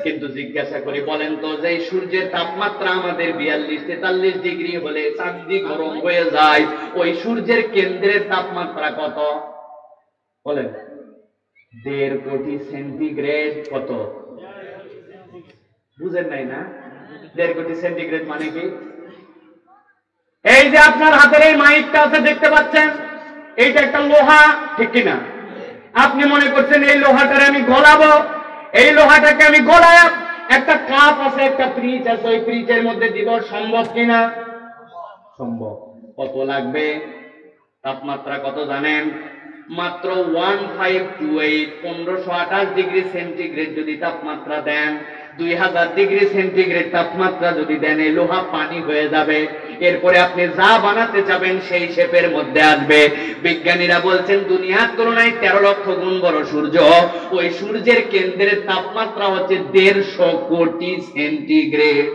কিন্তু জিজ্ঞাসা করি, বলেন তো যে সূর্যের তাপমাত্রা আমাদের 42-43 ডিগ্রি হলে চাঁদি গরম হয়ে যায়, ওই সূর্যের কেন্দ্রের তাপমাত্রা কত? বলেন। 1.5 কোটি সেন্টিগ্রেড। কত? বুঝেন নাই না? 1.5 কোটি সেন্টিগ্রেড মানে কি? এই যে আপনার হাতের এই মাইকটা আছে দেখতে পাচ্ছেন, এইটা একটা লোহা। ঠিক কিনা? আপনি মনে করছেন এই লোহাটারে আমি গলাবো, এই লোহাটাকে আমি গলায় একটা কাপ আছে, একটা ফ্রিজ আছে, ওই ফ্রিজের মধ্যে দিব, সম্ভব কিনা? সম্ভব। কত লাগবে? তাপমাত্রা কত জানেন? মাত্র 1528 1528 ডিগ্রি সেন্টিগ্রেড যদি তাপমাত্রা দেন, 2000 ডিগ্রি সেন্টিগ্রেড তাপমাত্রা যদি দেন, এই লোহা পানি হয়ে যাবে। এরপরে আপনি যা বানাতে চাবেন সেই শেপের মধ্যে আসবে। বিজ্ঞানীরা বলছেন দুনিয়ার তুলনায় 13 লক্ষ গুণ বড় সূর্য। ওই সূর্যের কেন্দ্রের তাপমাত্রা হচ্ছে 150 কোটি সেন্টিগ্রেড।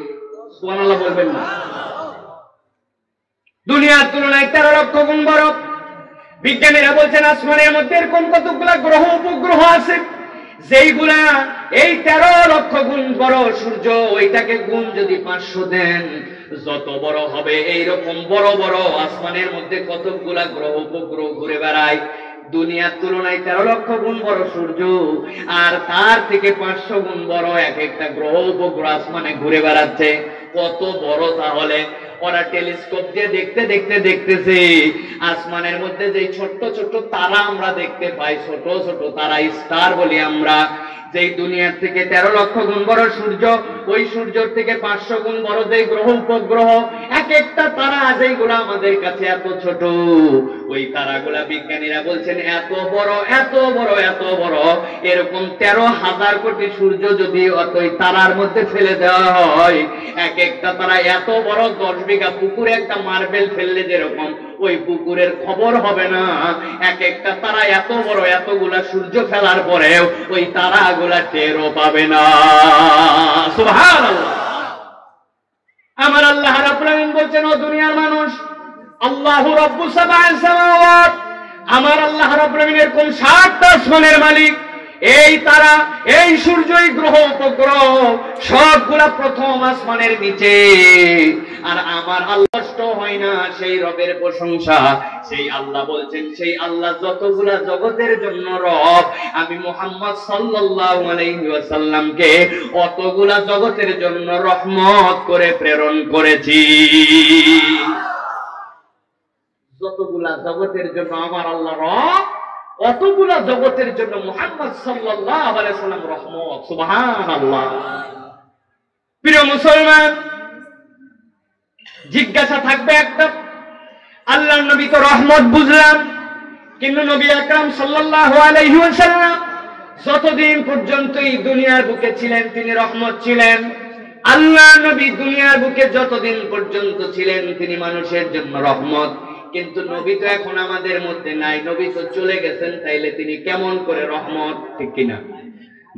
সুবহানাল্লাহ বলবেন না? দুনিয়ার তুলনায় 13 লক্ষ গুণ বড়। বিজ্ঞানীরা বলছেন আসমানের মধ্যে এরকম কতগুলা গ্রহ উপগ্রহ আছে যেইগুলা এই 13 লক্ষ গুণ বড় সূর্য, ওইটাকে গুণ যদি 500 দেন যত বড় হবে। এইরকম বড় বড় আসমানের মধ্যে কতগুলা গ্রহ উপগ্রহ ঘুরে বেড়ায়। দুনিয়ার তুলনায় 13 লক্ষ গুণ বড় সূর্য, আর তার থেকে 500 গুণ বড় এক একটা গ্রহ উপগ্রহ আসমানে ঘুরে বেড়াচ্ছে। কত বড় তাহলে! ওরা টেলিস্কোপ দিয়ে দেখতে দেখতে দেখতেছে আসমানের মধ্যে যে ছোট্ট ছোট্ট তারা আমরা দেখতে পাই, ছোট ছোট তারা স্টার বলি আমরা, যেই দুনিয়ার থেকে 13 লক্ষ গুণ বড় সূর্য, ওই সূর্যের থেকে 500 গুণ বড় যে গ্রহ উপগ্রহ, এক একটা তারা যেইগুলো আমাদের কাছে এত ছোট, ওই তারাগুলা বিজ্ঞানীরা বলছেন এত বড় এত বড় এত বড়। এরকম 13,000 কোটি সূর্য যদি ওই তারার মধ্যে ফেলে দেওয়া হয়, এক একটা তারা এত বড় 10 বিঘা পুকুরে একটা মার্বেল ফেললে যেরকম ওই পুকুরের খবর হবে না, এক একটা তারা এত বড় এতগুলা সূর্য ফেলার পরেও ওই তারাগুলা টেরও পাবে না। সুবহানাল্লাহ। আমার আল্লাহ রাব্বুল আলামিন বলছেন, ও দুনিয়ার মানুষ, আল্লাহু রাব্বুস সাবআ সামাওয়াত, আমার আল্লাহ রাব্বুল আলামিন এরকম 7টা আসমানের মালিক। এই তারা, এই সূর্য, এই গ্রহ উপগ্রহ সবগুলা প্রথম আসমানের নিচে। আর আমার আল্লাহ কষ্ট হয় না, সেই রবের প্রশংসা। সেই আল্লাহ বলছেন, সেই আল্লাহ যতগুলা জগতের জন্য রব, আমি মুহাম্মদ সাল্লাল্লাহু আলাইহি ওয়াসাল্লামকে অতগুলা জগতের জন্য রহমত করে প্রেরণ করেছি। যতগুলা জগতের জন্য আমার আল্লাহ রব, অতগুলা জগতের জন্য মুহাম্মদ সাল্লাল্লাহু আলাইহি ওয়াসাল্লাম রহমত। সুবহানাল্লাহ। প্রিয় মুসলমান, জিজ্ঞাসা থাকবে একটা, আল্লাহর নবী তো রহমত বুঝলাম, কিন্তু নবী আকরাম সাল্লাল্লাহু আলাইহি ওয়াসাল্লাম যতদিন পর্যন্ত এই দুনিয়ার বুকে ছিলেন তিনি রহমত ছিলেন। আল্লাহ নবী দুনিয়ার বুকে যতদিন পর্যন্ত ছিলেন তিনি মানুষের জন্য রহমত। কিন্তু নবী তো এখন আমাদের মধ্যে নাই, নবী তো চলে গেছেন, তাইলে তিনি কেমন করে রহমত? ঠিক কিনা?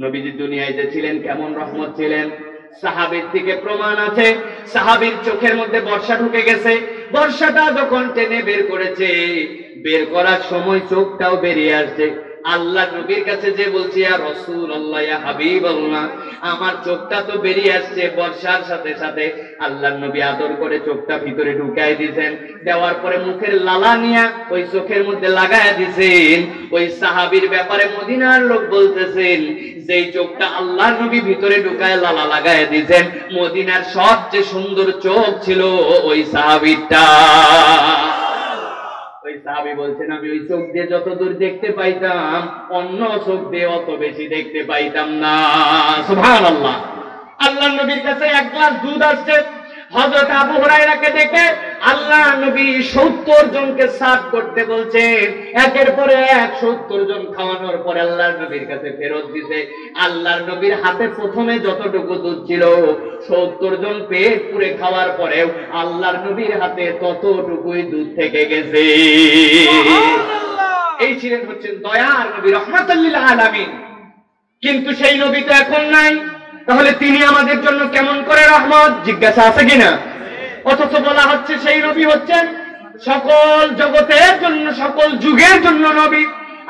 নবীজি দুনিয়ায় যে ছিলেন কেমন রহমত ছিলেন? সাহাবীর থেকে প্রমাণ আছে। সাহাবীর চোখের মধ্যে বর্ষা ঢুকে গেছে, বর্ষাটা যখন টেনে বের করেছে, বের করার সময় চোখটাও বেরিয়ে আসছে। আল্লাহ নবীর কাছে যে বলছে, ইয়া রাসূলুল্লাহ, ইয়া হাবিবাল্লাহ, আমার চোখটা তো বেরিয়ে আসছে। বর্ষার সাথে সাথে আল্লাহ নবী আদর করে চোখটা ভিতরে ঢুকাই দিয়েছেন, দেওয়ার পরে মুখের লালা নিয়ে ওই চোখের মধ্যে লাগায় দিয়েছেন। ওই সাহাবীর ব্যাপারে মদিনার লোক বলতেছেন, যেই চোখটা আল্লাহ নবী ভিতরে ঢুকায় লালা লাগায় দিয়েছেন, মদিনার সবচেয়ে সুন্দর চোখ ছিল ওই সাহাবীরটা। ওই সাহাবী বলছেন, আমি ওই চোখ দিয়ে যত দূর দেখতে পাইতাম, অন্য চোখ দিয়ে অত বেশি দেখতে পাইতাম না। সুবহানাল্লাহ। আল্লাহ নবীর কাছে এক গ্লাস দুধ আসছে, হযরত আবু হুরায়রাকে ডেকে আল্লাহ নবী 70 জনকে সার্ভ করতে বলছেন। একের পরে এক 70 জন খাওয়ানোর পরে আল্লাহর নবীর কাছে ফেরত দিছে। আল্লাহর নবীর হাতে প্রথমে যতটুকু দুধ ছিল, 70 জন পেট পুরে খাওয়ার পরেও আল্লাহর নবীর হাতে ততটুকুই দুধ থেকে গেছে। এই ছিলেন হচ্ছেন দয়ার নবী, রহমাতুল লিল আলামিন। কিন্তু সেই নবী তো এখন নাই, তাহলে তিনি আমাদের জন্য কেমন করে রহমত? জিজ্ঞাসা আছে কিনা? অথচ বলা হচ্ছে সেই নবী হচ্ছেন সকল জগতের জন্য, সকল যুগের জন্য নবী।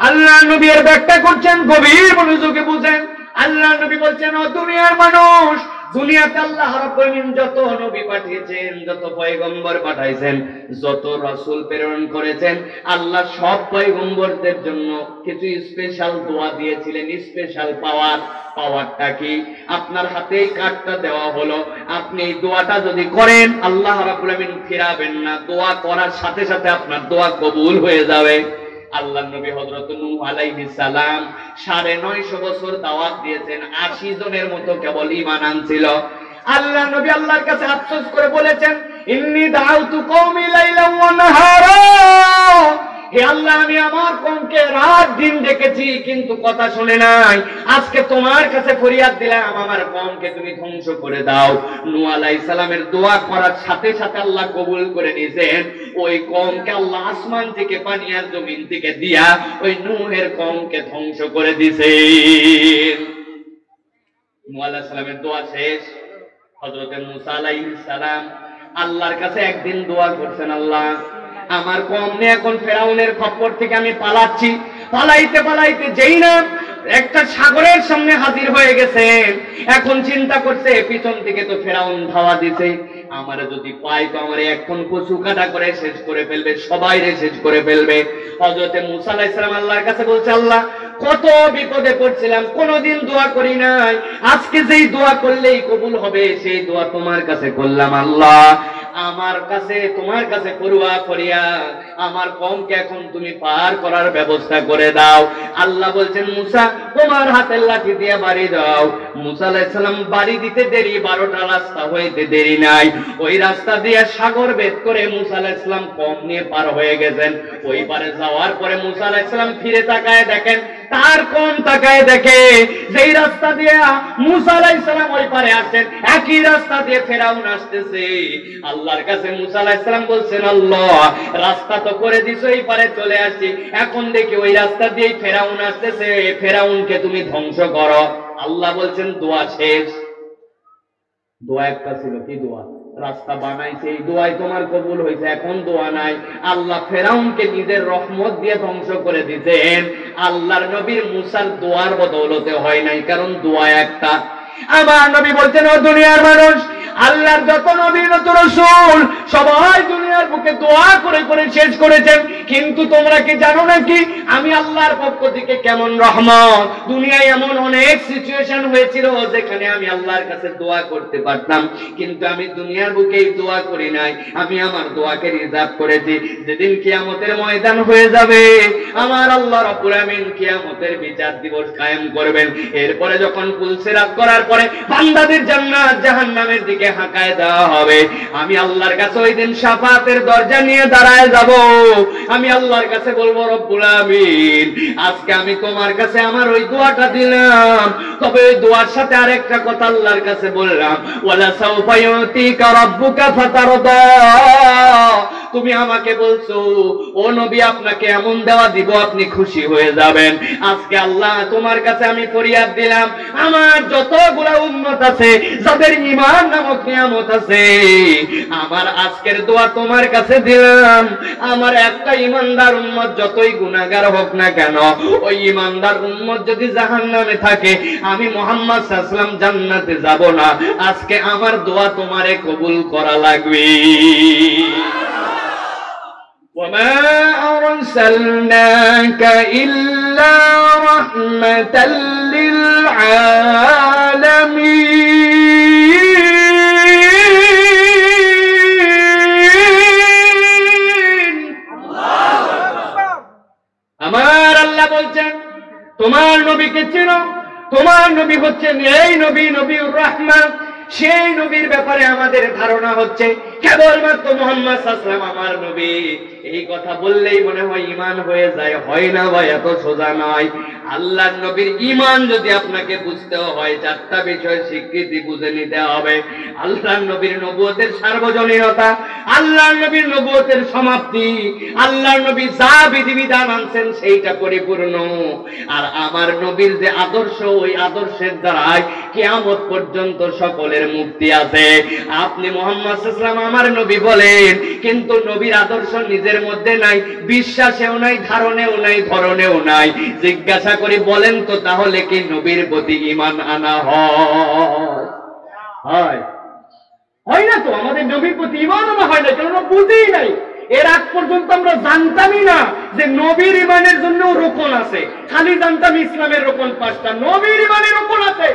আল্লাহ নবী এর ব্যাখ্যা করছেন, গভীর মনোযোগে বুঝেন। আল্লাহ নবী বলছেন, ও দুনিয়ার মানুষ, দুনিয়াতে আল্লাহ রাব্বুল আলামিন যত নবী পাঠিয়েছেন, যত পয়গম্বর পাঠাইছেন, যত রাসূল প্রেরণ করেছেন, আল্লাহ সব পয়গম্বরদের জন্য কিছু স্পেশাল দোয়া দিয়েছিলেন, স্পেশাল পাওয়ার। পাওয়ারটা কি? আপনার হাতে কার্ডটা দেওয়া হলো, আপনি এই দোয়াটা যদি করেন, আল্লাহ রাব্বুল আলামিন ফিরাবেন না, দোয়া করার সাথে সাথে আপনার দোয়া কবুল হয়ে যাবে। আল্লাহ নবী হযরত নূহ আলাইহিস সালাম 950 বছর দাওয়াত দিয়েছেন, 80 জনের মতো কেবল ঈমান আনছিল। আল্লাহ নবী আল্লাহর কাছে আফসোস করে বলেছেন, ইন্নী দাউতু কওমি লাইলান ওয়া নাহারা, হে আল্লাহ, আমি আমার কওমকে রাত দিন ডেকেছি কিন্তু কথা শুনে নাই। আজকে তোমার কাছে ফরিয়াদ দিলাম, আমার কওমকে তুমি ধ্বংস করে দাও। নূহ আলাইহিস সালামের দোয়া করার সাথে সাথে আল্লাহ কবুল করে নিয়েছেন। ওই কওমকে আল্লাহ আসমান থেকে পানি আর জমিন থেকে দিয়া ওই নূহের কওমকে ধ্বংস করে দিয়েছেন। নূহ আলাইহিস সালামের দোয়া শেষ। হযরত মূসা আলাইহিস সালাম আল্লাহর কাছে একদিন দোয়া করছেন, আল্লাহ আমার কম নিয়ে এখন ফেরাউনের খপ্পর থেকে আমি পালাচ্ছি, পালাইতে পালাইতে যেই না একটা সাগরের সামনে হাজির হয়ে গেছে। এখন চিন্তা করছে পিছন থেকে তো ফেরাউন ধাওয়া দিছে, আমারে যদি পাই তো আমারে এখন কচু কাটা করে শেষ করে ফেলবে, সবাই শেষ করে ফেলবে। হযরতে মূসা আলাইহিস সালাম আল্লাহর কাছে বলছে, আল্লাহ কত বিপদে পড়ছিলাম, কোনোদিন দোয়া করি নাই, আজকে যেই দোয়া করলেই কবুল হবে সেই দোয়া তোমার কাছে করলাম। আল্লাহ আমার কাছে তোমার কাছে পড়ুয়া করিয়া আমার কওমকে এখন তুমি পার করার ব্যবস্থা করে দাও। আল্লাহ বলছেন, মূসা তোমার হাতের লাঠি দিয়ে বাড়ি দাও। মূসা আলাইহিস সালাম বাড়ি দিতে দেরি, 12টা রাস্তা হইতে দেরি নাই, ওই রাস্তা দিয়ে সাগর ভেদ করে মূসা আলাইহিস সালাম কওম নিয়ে পার হয়ে গেছেন। ওই পারে যাওয়ার পরে মূসা আলাইহিস সালাম ফিরে তাকায় দেখেন, তার কওম তাকায় দেখে যেই রাস্তা দিয়ে মূসা আলাইহিস সালাম ওই পারে আসেন, একই রাস্তা দিয়ে ফেরাউন আসতেছে। আল্লাহর কাছে মূসা আলাইহিস সালাম বলছেন, আল্লাহ রাস্তা তো করে দিছো, এই পারে চলে আসছি, এখন দেখি ওই রাস্তা দিয়েই ফেরাউন আসতেছে, ফেরাউনকে তুমি ধ্বংস করো। আল্লাহ বলছেন, দোয়া শেষ। দোয়া একটা ছিল, কি দোয়া? রাস্তা বানাইছে, এই দোয়াই তোমার কবুল হয়েছে, এখন দোয়া নাই। আল্লাহ ফেরাউনকে নিজের রহমত দিয়ে ধ্বংস করে দিতেন। আল্লাহর নবীর মূসার দোয়ার বদৌলতে হয় নাই, কারণ দোয়া একটা। আমার নবী বলছেন, ও দুনিয়ার মানুষ, আল্লাহর যত নবী যত রাসূল সবাই দুনিয়ার বুকে দোয়া করে করে শেষ করেছেন, কিন্তু তোমরা কি জানো নাকি আমি আল্লাহর পক্ষ থেকে কেমন রহমত? দুনিয়ায় এমন অনেক সিচুয়েশন হয়েছিল যেখানে আমি আল্লাহর কাছে দোয়া করতে পারতাম, কিন্তু আমি দুনিয়ার বুকে দোয়া করি নাই, আমি আমার দোয়াকে রিজার্ভ করেছি। যেদিন কিয়ামতের ময়দান হয়ে যাবে, আমার আল্লাহ রাব্বুল আমিন কিয়ামতের বিচার দিবস কায়েম করবেন। এরপরে যখন পুলসিরাত করার পরে বান্দাদের জান্নাত জাহান্নামের দিকে হাঁকায় দেওয়া হবে, আমি আল্লাহর কাছে ওই দিন শাফাতের দরজা নিয়ে দাঁড়ায় যাব। আমি আল্লাহর কাছে বলবো, রব্বুল আমিন আজকে আমি তোমার কাছে আমার ওই দোয়াটা দিলাম, তবে ওই দোয়ার সাথে আরেকটা কথা আল্লাহর কাছে বললাম, ওয়ালা সাউফা ইউতিকা রাব্বুকা ফাতারদা। তুমি আমাকে বলছো, ও নবী আপনাকে এমন দেওয়া দিব আপনি খুশি হয়ে যাবেন। আজকে আল্লাহ তোমার কাছে আমি ফরিয়াদ দিলাম, আমার যতগুলা উম্মত আছে, যাদের ঈমান নামক নিয়ামত আছে, আমার আজকের দোয়া তোমার কাছে দিলাম। আমার একটা ঈমানদার উম্মত যতই গুনাহগার হোক না কেন, ওই ঈমানদার উম্মত যদি জাহান্নামে থাকে, আমি মুহাম্মদ সাল্লাল্লাহু আলাইহি ওয়াসাল্লাম জান্নাতে যাব না। আজকে আমার দোয়া তোমারে কবুল করা লাগবে। وما أرسلناك إلا رحمة للعالمين। আমার আল্লাহ বলছেন, তোমার নবীকে চিনো, তোমার নবী হচ্ছেন এই নবী, নবীউর রাহমাত। সেই নবীর ব্যাপারে আমাদের ধারণা হচ্ছে কেবলমাত্র মুহাম্মদ সাল্লাল্লাহু আলাইহি ওয়াসাল্লাম আমার নবী। এই কথা বললেই মনে হয় ঈমান হয়ে যায়, হয় না ভাই, এত সোজা নয়। আল্লাহর নবীর ঈমান যদি আপনাকে বুঝতেও হয়, 4টা বিষয় স্বীকৃতি বুঝে নিতে হবে। আল্লাহর নবীর নবুয়তের সার্বজনীনতা, আল্লাহর নবীর নবুয়তের সমাপ্তি, আল্লাহর নবী যা বিধিবিধান আনছেন সেইটা পরিপূর্ণ, আর আমার নবীর যে আদর্শ, ওই আদর্শের দ্বারাই কিয়ামত পর্যন্ত সকলের মুক্তি আছে। আপনি মুহাম্মদ সাল্লাল্লাহু আলাইহি ওয়াসাল্লাম আমার নবী বলেন, কিন্তু নবীর আদর্শ নিজের মধ্যে নাই, বিশ্বাসেও নাই, ধারণেও নাই, ধরনেও নাই। জিজ্ঞাসা করি, বলেন তো তাহলে কি নবীর প্রতি ঈমান আনা হয়? হয় না তো। আমাদের নবীর প্রতি ঈমান আনা হয় না, কারণ বুঝেই নাই। এর আগ পর্যন্ত আমরা জানতামই না যে নবীর ঈমানের জন্য রোকন আছে। খালি জানতাম ইসলামের রোকন 5টা, নবীর ঈমানের রোকন আছে।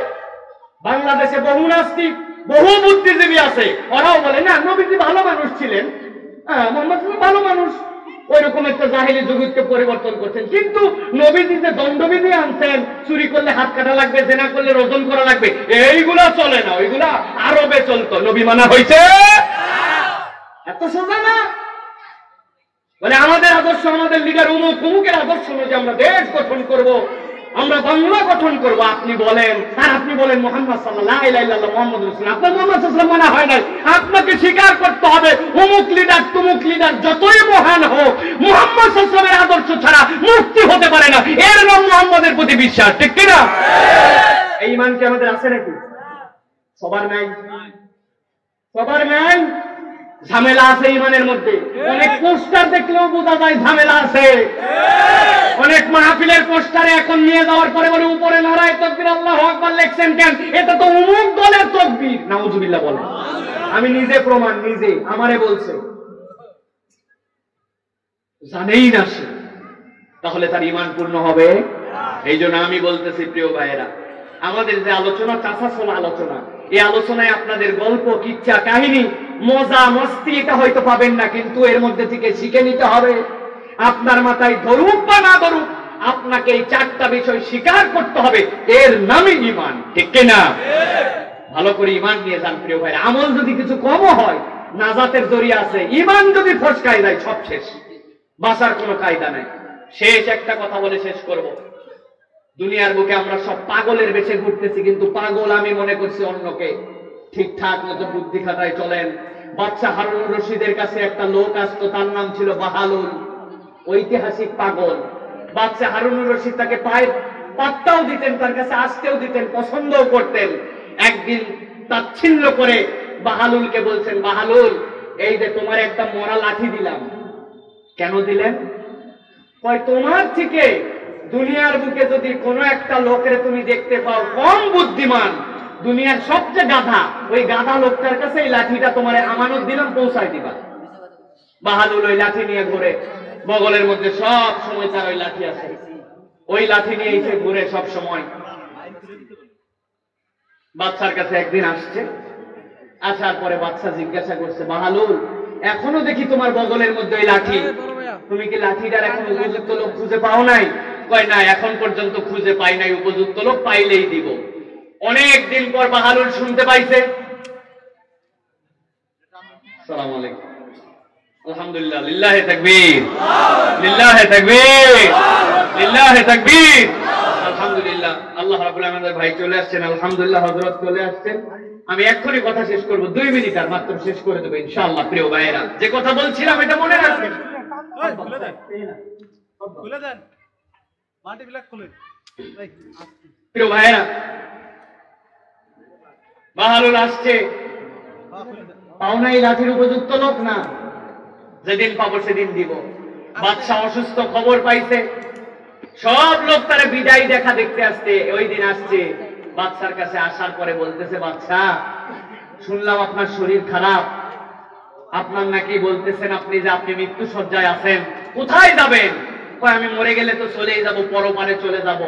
বাংলাদেশে বহু নাস্তিক, বহু বুদ্ধিজীবী আছে, ওরাও বলে না নবীজি ভালো মানুষ ছিলেন, মুহাম্মদ ভালো মানুষ, ওই রকম একটা জাহিলি জগৎকে পরিবর্তন করছেন। কিন্তু নবীজি যে দণ্ডবিধি আনছেন, চুরি করলে হাত কাটা লাগবে, জেনা করলে রোজম করা লাগবে, এইগুলা চলে না, ওইগুলা আরবে চলতো। নবী মানা হয়েছে, এত সোজা না। বলে আমাদের আদর্শ, আমাদের লিডার অমুকের আদর্শ অনুযায়ী আমরা দেশ গঠন করব, আমরা বাংলা গঠন করব। আপনি বলেন, আর আপনি বলেন মুহাম্মদ সাল্লাল্লাহু আলাইহি ওয়াসাল্লাম মুহাম্মদ রাসূল। আপনার মুহাম্মদ সাল্লাল্লাহু আলাইহি ওয়াসাল্লাম মানা হয় নাই। আপনাকে স্বীকার করতে হবে, অমুক লিডার তুমুক লিডার যতই মহান হোক, মুহাম্মদ সাল্লাল্লাহু আলাইহি ওয়াসাল্লামের আদর্শ ছাড়া মুক্তি হতে পারে না। এর নাম মুহাম্মদের প্রতি বিশ্বাস, ঠিক কি না? এই ঈমান কি আমাদের আছে নাকি? সবার নাই, সবার নাই। ঝামেলা আছে ইমানের মধ্যে। অনেক পোস্টার দেখলেও বোঝা যায় ঝামেলা আছে। অনেক মাহফিলের পোস্টারে এখন নিয়ে যাওয়ার পরে বলে উপরে নারায়ে তাকবীর আল্লাহু আকবার লিখছেন কেন? এটা তো অমুক দলের তাকবীর। নাউজুবিল্লাহ বলে। আমি নিজে প্রমাণ, নিজে আমারে বলছে, জানেই না সে, তাহলে তার ঈমান পূর্ণ হবে? এই জন্য আমি বলতেছি প্রিয় ভাইয়েরা, আমাদের যে আলোচনা চাচাছোলা আলোচনা, এই আলোচনায় আপনাদের গল্প, কিচ্ছা, কাহিনী, মজা, মস্তি এটা হয়তো পাবেন না, কিন্তু এর মধ্যে থেকে শিখে নিতে হবে। আপনার মাথায় ধরুক বা না ধরুক, আপনাকে এই 4টা বিষয় স্বীকার করতে হবে। এর নামই ঈমান, ঠিক কিনা? ভালো করে ঈমান নিয়ে যান প্রিয় ভাইরা। আমল যদি কিছু কমও হয়, নাজাতের জরিয়া আছে। ঈমান যদি ফসকায় যায়, সব শেষ, বাঁচার কোনো কায়দা নাই। শেষ একটা কথা বলে শেষ করব। দুনিয়ার বুকে আমরা সব পাগলের বেশে ঘুরতেছি, কিন্তু পাগল আমি মনে করছি অন্যকে। ঠিকঠাক মতো বুদ্ধি খাতায় চলেন। বাদশা হারুনুর রশিদের কাছে একটা লোক আসতো, তার নাম ছিল বাহালুল, ঐতিহাসিক পাগল। বাদশা হারুনুর রশিদ তাকে পায়ে পাত্তাও দিতেন, তার কাছে আসতেও দিতেন, পছন্দও করতেন। একদিন তাচ্ছিল্য করে বাহালুলকে বলছেন, বাহালুল, এই যে তোমার একটা মরা লাঠি দিলাম। কেন দিলেন? কয়, তোমার থেকে দুনিয়ার বুকে যদি কোনো একটা লোকের তুমি দেখতে পাও কম বুদ্ধিমান, দুনিয়ার সবচেয়ে গাধা, ওই গাধা লোকটার কাছে এই লাঠিটা তোমার আমানত দিলাম, পৌঁছায় দিবা। বাহালুল ওই লাঠি নিয়ে ঘুরে, বগলের মধ্যে সব সময় তার ওই লাঠি আছে, ওই লাঠি নিয়ে এসে ঘুরে সব সময়। বাদশার কাছে একদিন আসছে, আসার পরে বাদশা জিজ্ঞাসা করছে, বাহালুল, এখনো দেখি তোমার বগলের মধ্যে ওই লাঠি, তুমি কি লাঠিটার এখন উপযুক্ত লোক খুঁজে পাও নাই? কয়, না, এখন পর্যন্ত খুঁজে পাই নাই, উপযুক্ত লোক পাইলেই দিব। অনেক দিন পর বাহালুল শুনতে পাইছে, আসসালামু আলাইকুম, আলহামদুলিল্লাহ, লিল্লাহে তাকবীর, লিল্লাহে তাকবীর, লিল্লাহে তাকবীর, আলহামদুলিল্লাহ। আল্লাহ রাব্বুল আলামিনের ভাই চলে আসছেন, আলহামদুলিল্লাহ, হযরত চলে আসছেন। আমি এক্ষুনি কথা শেষ করব, 2 মিনিট আর মাত্র শেষ করে দেব ইনশাআল্লাহ। প্রিয় ভাইয়েরা, যে কথা বলছিলাম এটা মনে রাখবেন। প্রিয় ভাইয়েরা, বাহালুল আসছে, পাও নাই লাঠির উপযুক্ত লোক না, যেদিন পাবো সেদিন দিব। বাদশা অসুস্থ, খবর পাইছে, সব লোক তারা বিদায় দেখা দেখতে আসছে। ওই দিন আসছে, বাদশার কাছে আসার পরে বলতেছে, বাদশা, শুনলাম আপনার শরীর খারাপ, আপনার নাকি বলতেছেন আপনি যে আপনি মৃত্যু শয্যায় আছেন, কোথায় যাবেন? কয়, আমি মরে গেলে তো চলেই যাব, পরপারে চলে যাব।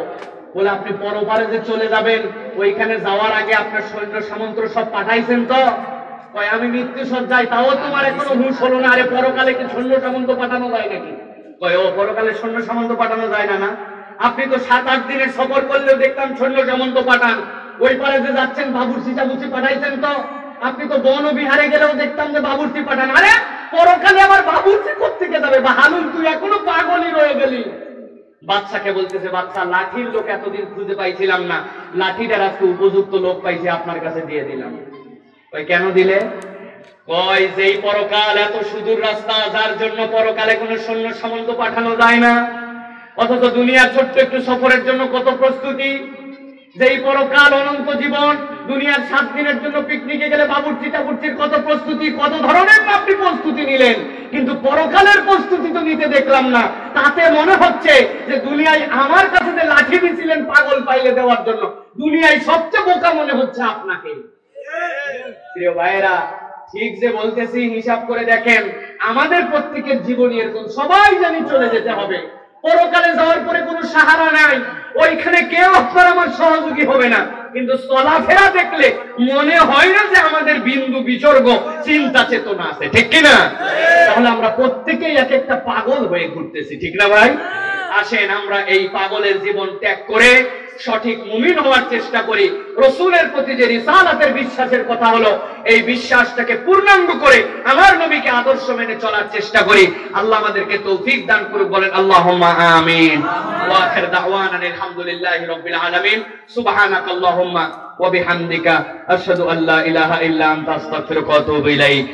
বলে, আপনি পরপারে যে চলে যাবেন, ওইখানে যাওয়ার আগে আপনার সৈন্য সামন্ত সব পাঠাইছেন তো? কয়, আমি মৃত্যু শয্যায়, তাও তোমার এখনো হুঁশ হলো না। আরে পরকালে কি সৈন্য সামন্ত পাঠানো যায় নাকি? কয়, ও, পরকালে সৈন্য সামন্ত পাঠানো যায় না? না, আপনি তো 7-8 দিনের সফর করলেও দেখতাম সৈন্য সামন্ত পাঠান। ওই পারে যে যাচ্ছেন, বাবুর্চি চাবুর্চি পাঠাইছেন তো? আপনি তো বন বিহারে গেলেও দেখতাম যে বাবুর্চি পাঠান। আরে পরকালে আবার বাবুর্চি কোত্থেকে যাবে? বাহালুল, তুই এখনো পাগলই রয়ে গেলি। বাদশাকে বলতেছে, বাদশা, লাঠির লোক এতদিন খুঁজে পাইছিলাম না, লাঠিটার আজকে উপযুক্ত লোক পাইছি, আপনার কাছে দিয়ে দিলাম। কই, কেন দিলে? কয়, যেই পরকাল এত সুদূর রাস্তা, যার জন্য পরকালে কোনো সৈন্য সামন্ত পাঠানো যায় না, অথচ দুনিয়ার ছোট্ট একটু সফরের জন্য কত প্রস্তুতি। যেই পরকাল অনন্ত জীবন, দুনিয়ার 7 দিনের জন্য পিকনিকে গেলে বাবুর্চি টাবুর্চির কত প্রস্তুতি, কত ধরনের আপনি প্রস্তুতি নিলেন, কিন্তু পরকালের প্রস্তুতি তো নিতে দেখলাম না। তাতে মনে হচ্ছে যে দুনিয়ায় আমার কাছে যে লাঠি দিয়েছিলেন পাগল পাইলে দেওয়ার জন্য, দুনিয়ায় সবচেয়ে বোকা মনে হচ্ছে আপনাকে। প্রিয় ভাইয়েরা, ঠিক যে বলতেছি, হিসাব করে দেখেন, আমাদের প্রত্যেকের জীবনী এরকম, সবাই জানি চলে যেতে হবে। পরকালে যাওয়ার পরে কোনো সাহারা নাই, ওইখানে কেউ আপনার আমার সহযোগী হবে না, কিন্তু চলাফেরা দেখলে মনে হয় না যে আমাদের বিন্দু বিসর্গ চিন্তা চেতনা আছে, ঠিক কিনা? তাহলে আমরা প্রত্যেকেই এক একটা পাগল হয়ে ঘুরতেছি, ঠিক না ভাই? আসেন আমরা এই পাগলের জীবন ত্যাগ করে সঠিক মুমিন হওয়ার চেষ্টা করি। রাসূলের প্রতি যে রিসালাতের বিশ্বাসের কথা হলো, এই বিশ্বাসটাকে পূর্ণাঙ্গ করে আমার নবীকে আদর্শ মেনে চলার চেষ্টা করি। আল্লাহ আমাদেরকে তৌফিক দান করুক, বলেন আল্লাহুম্মা আমিন। ওয়া আখির দাওয়ানা আলহামদুলিল্লাহি রাব্বিল আলামিন। সুবহানাকাল্লাহুম্মা ওয়া বিহামদিকা আশহাদু আল্লা ইলাহা ইল্লা আনতা আস্তাগফিরুকা ওয়া আতুবু ইলাইক।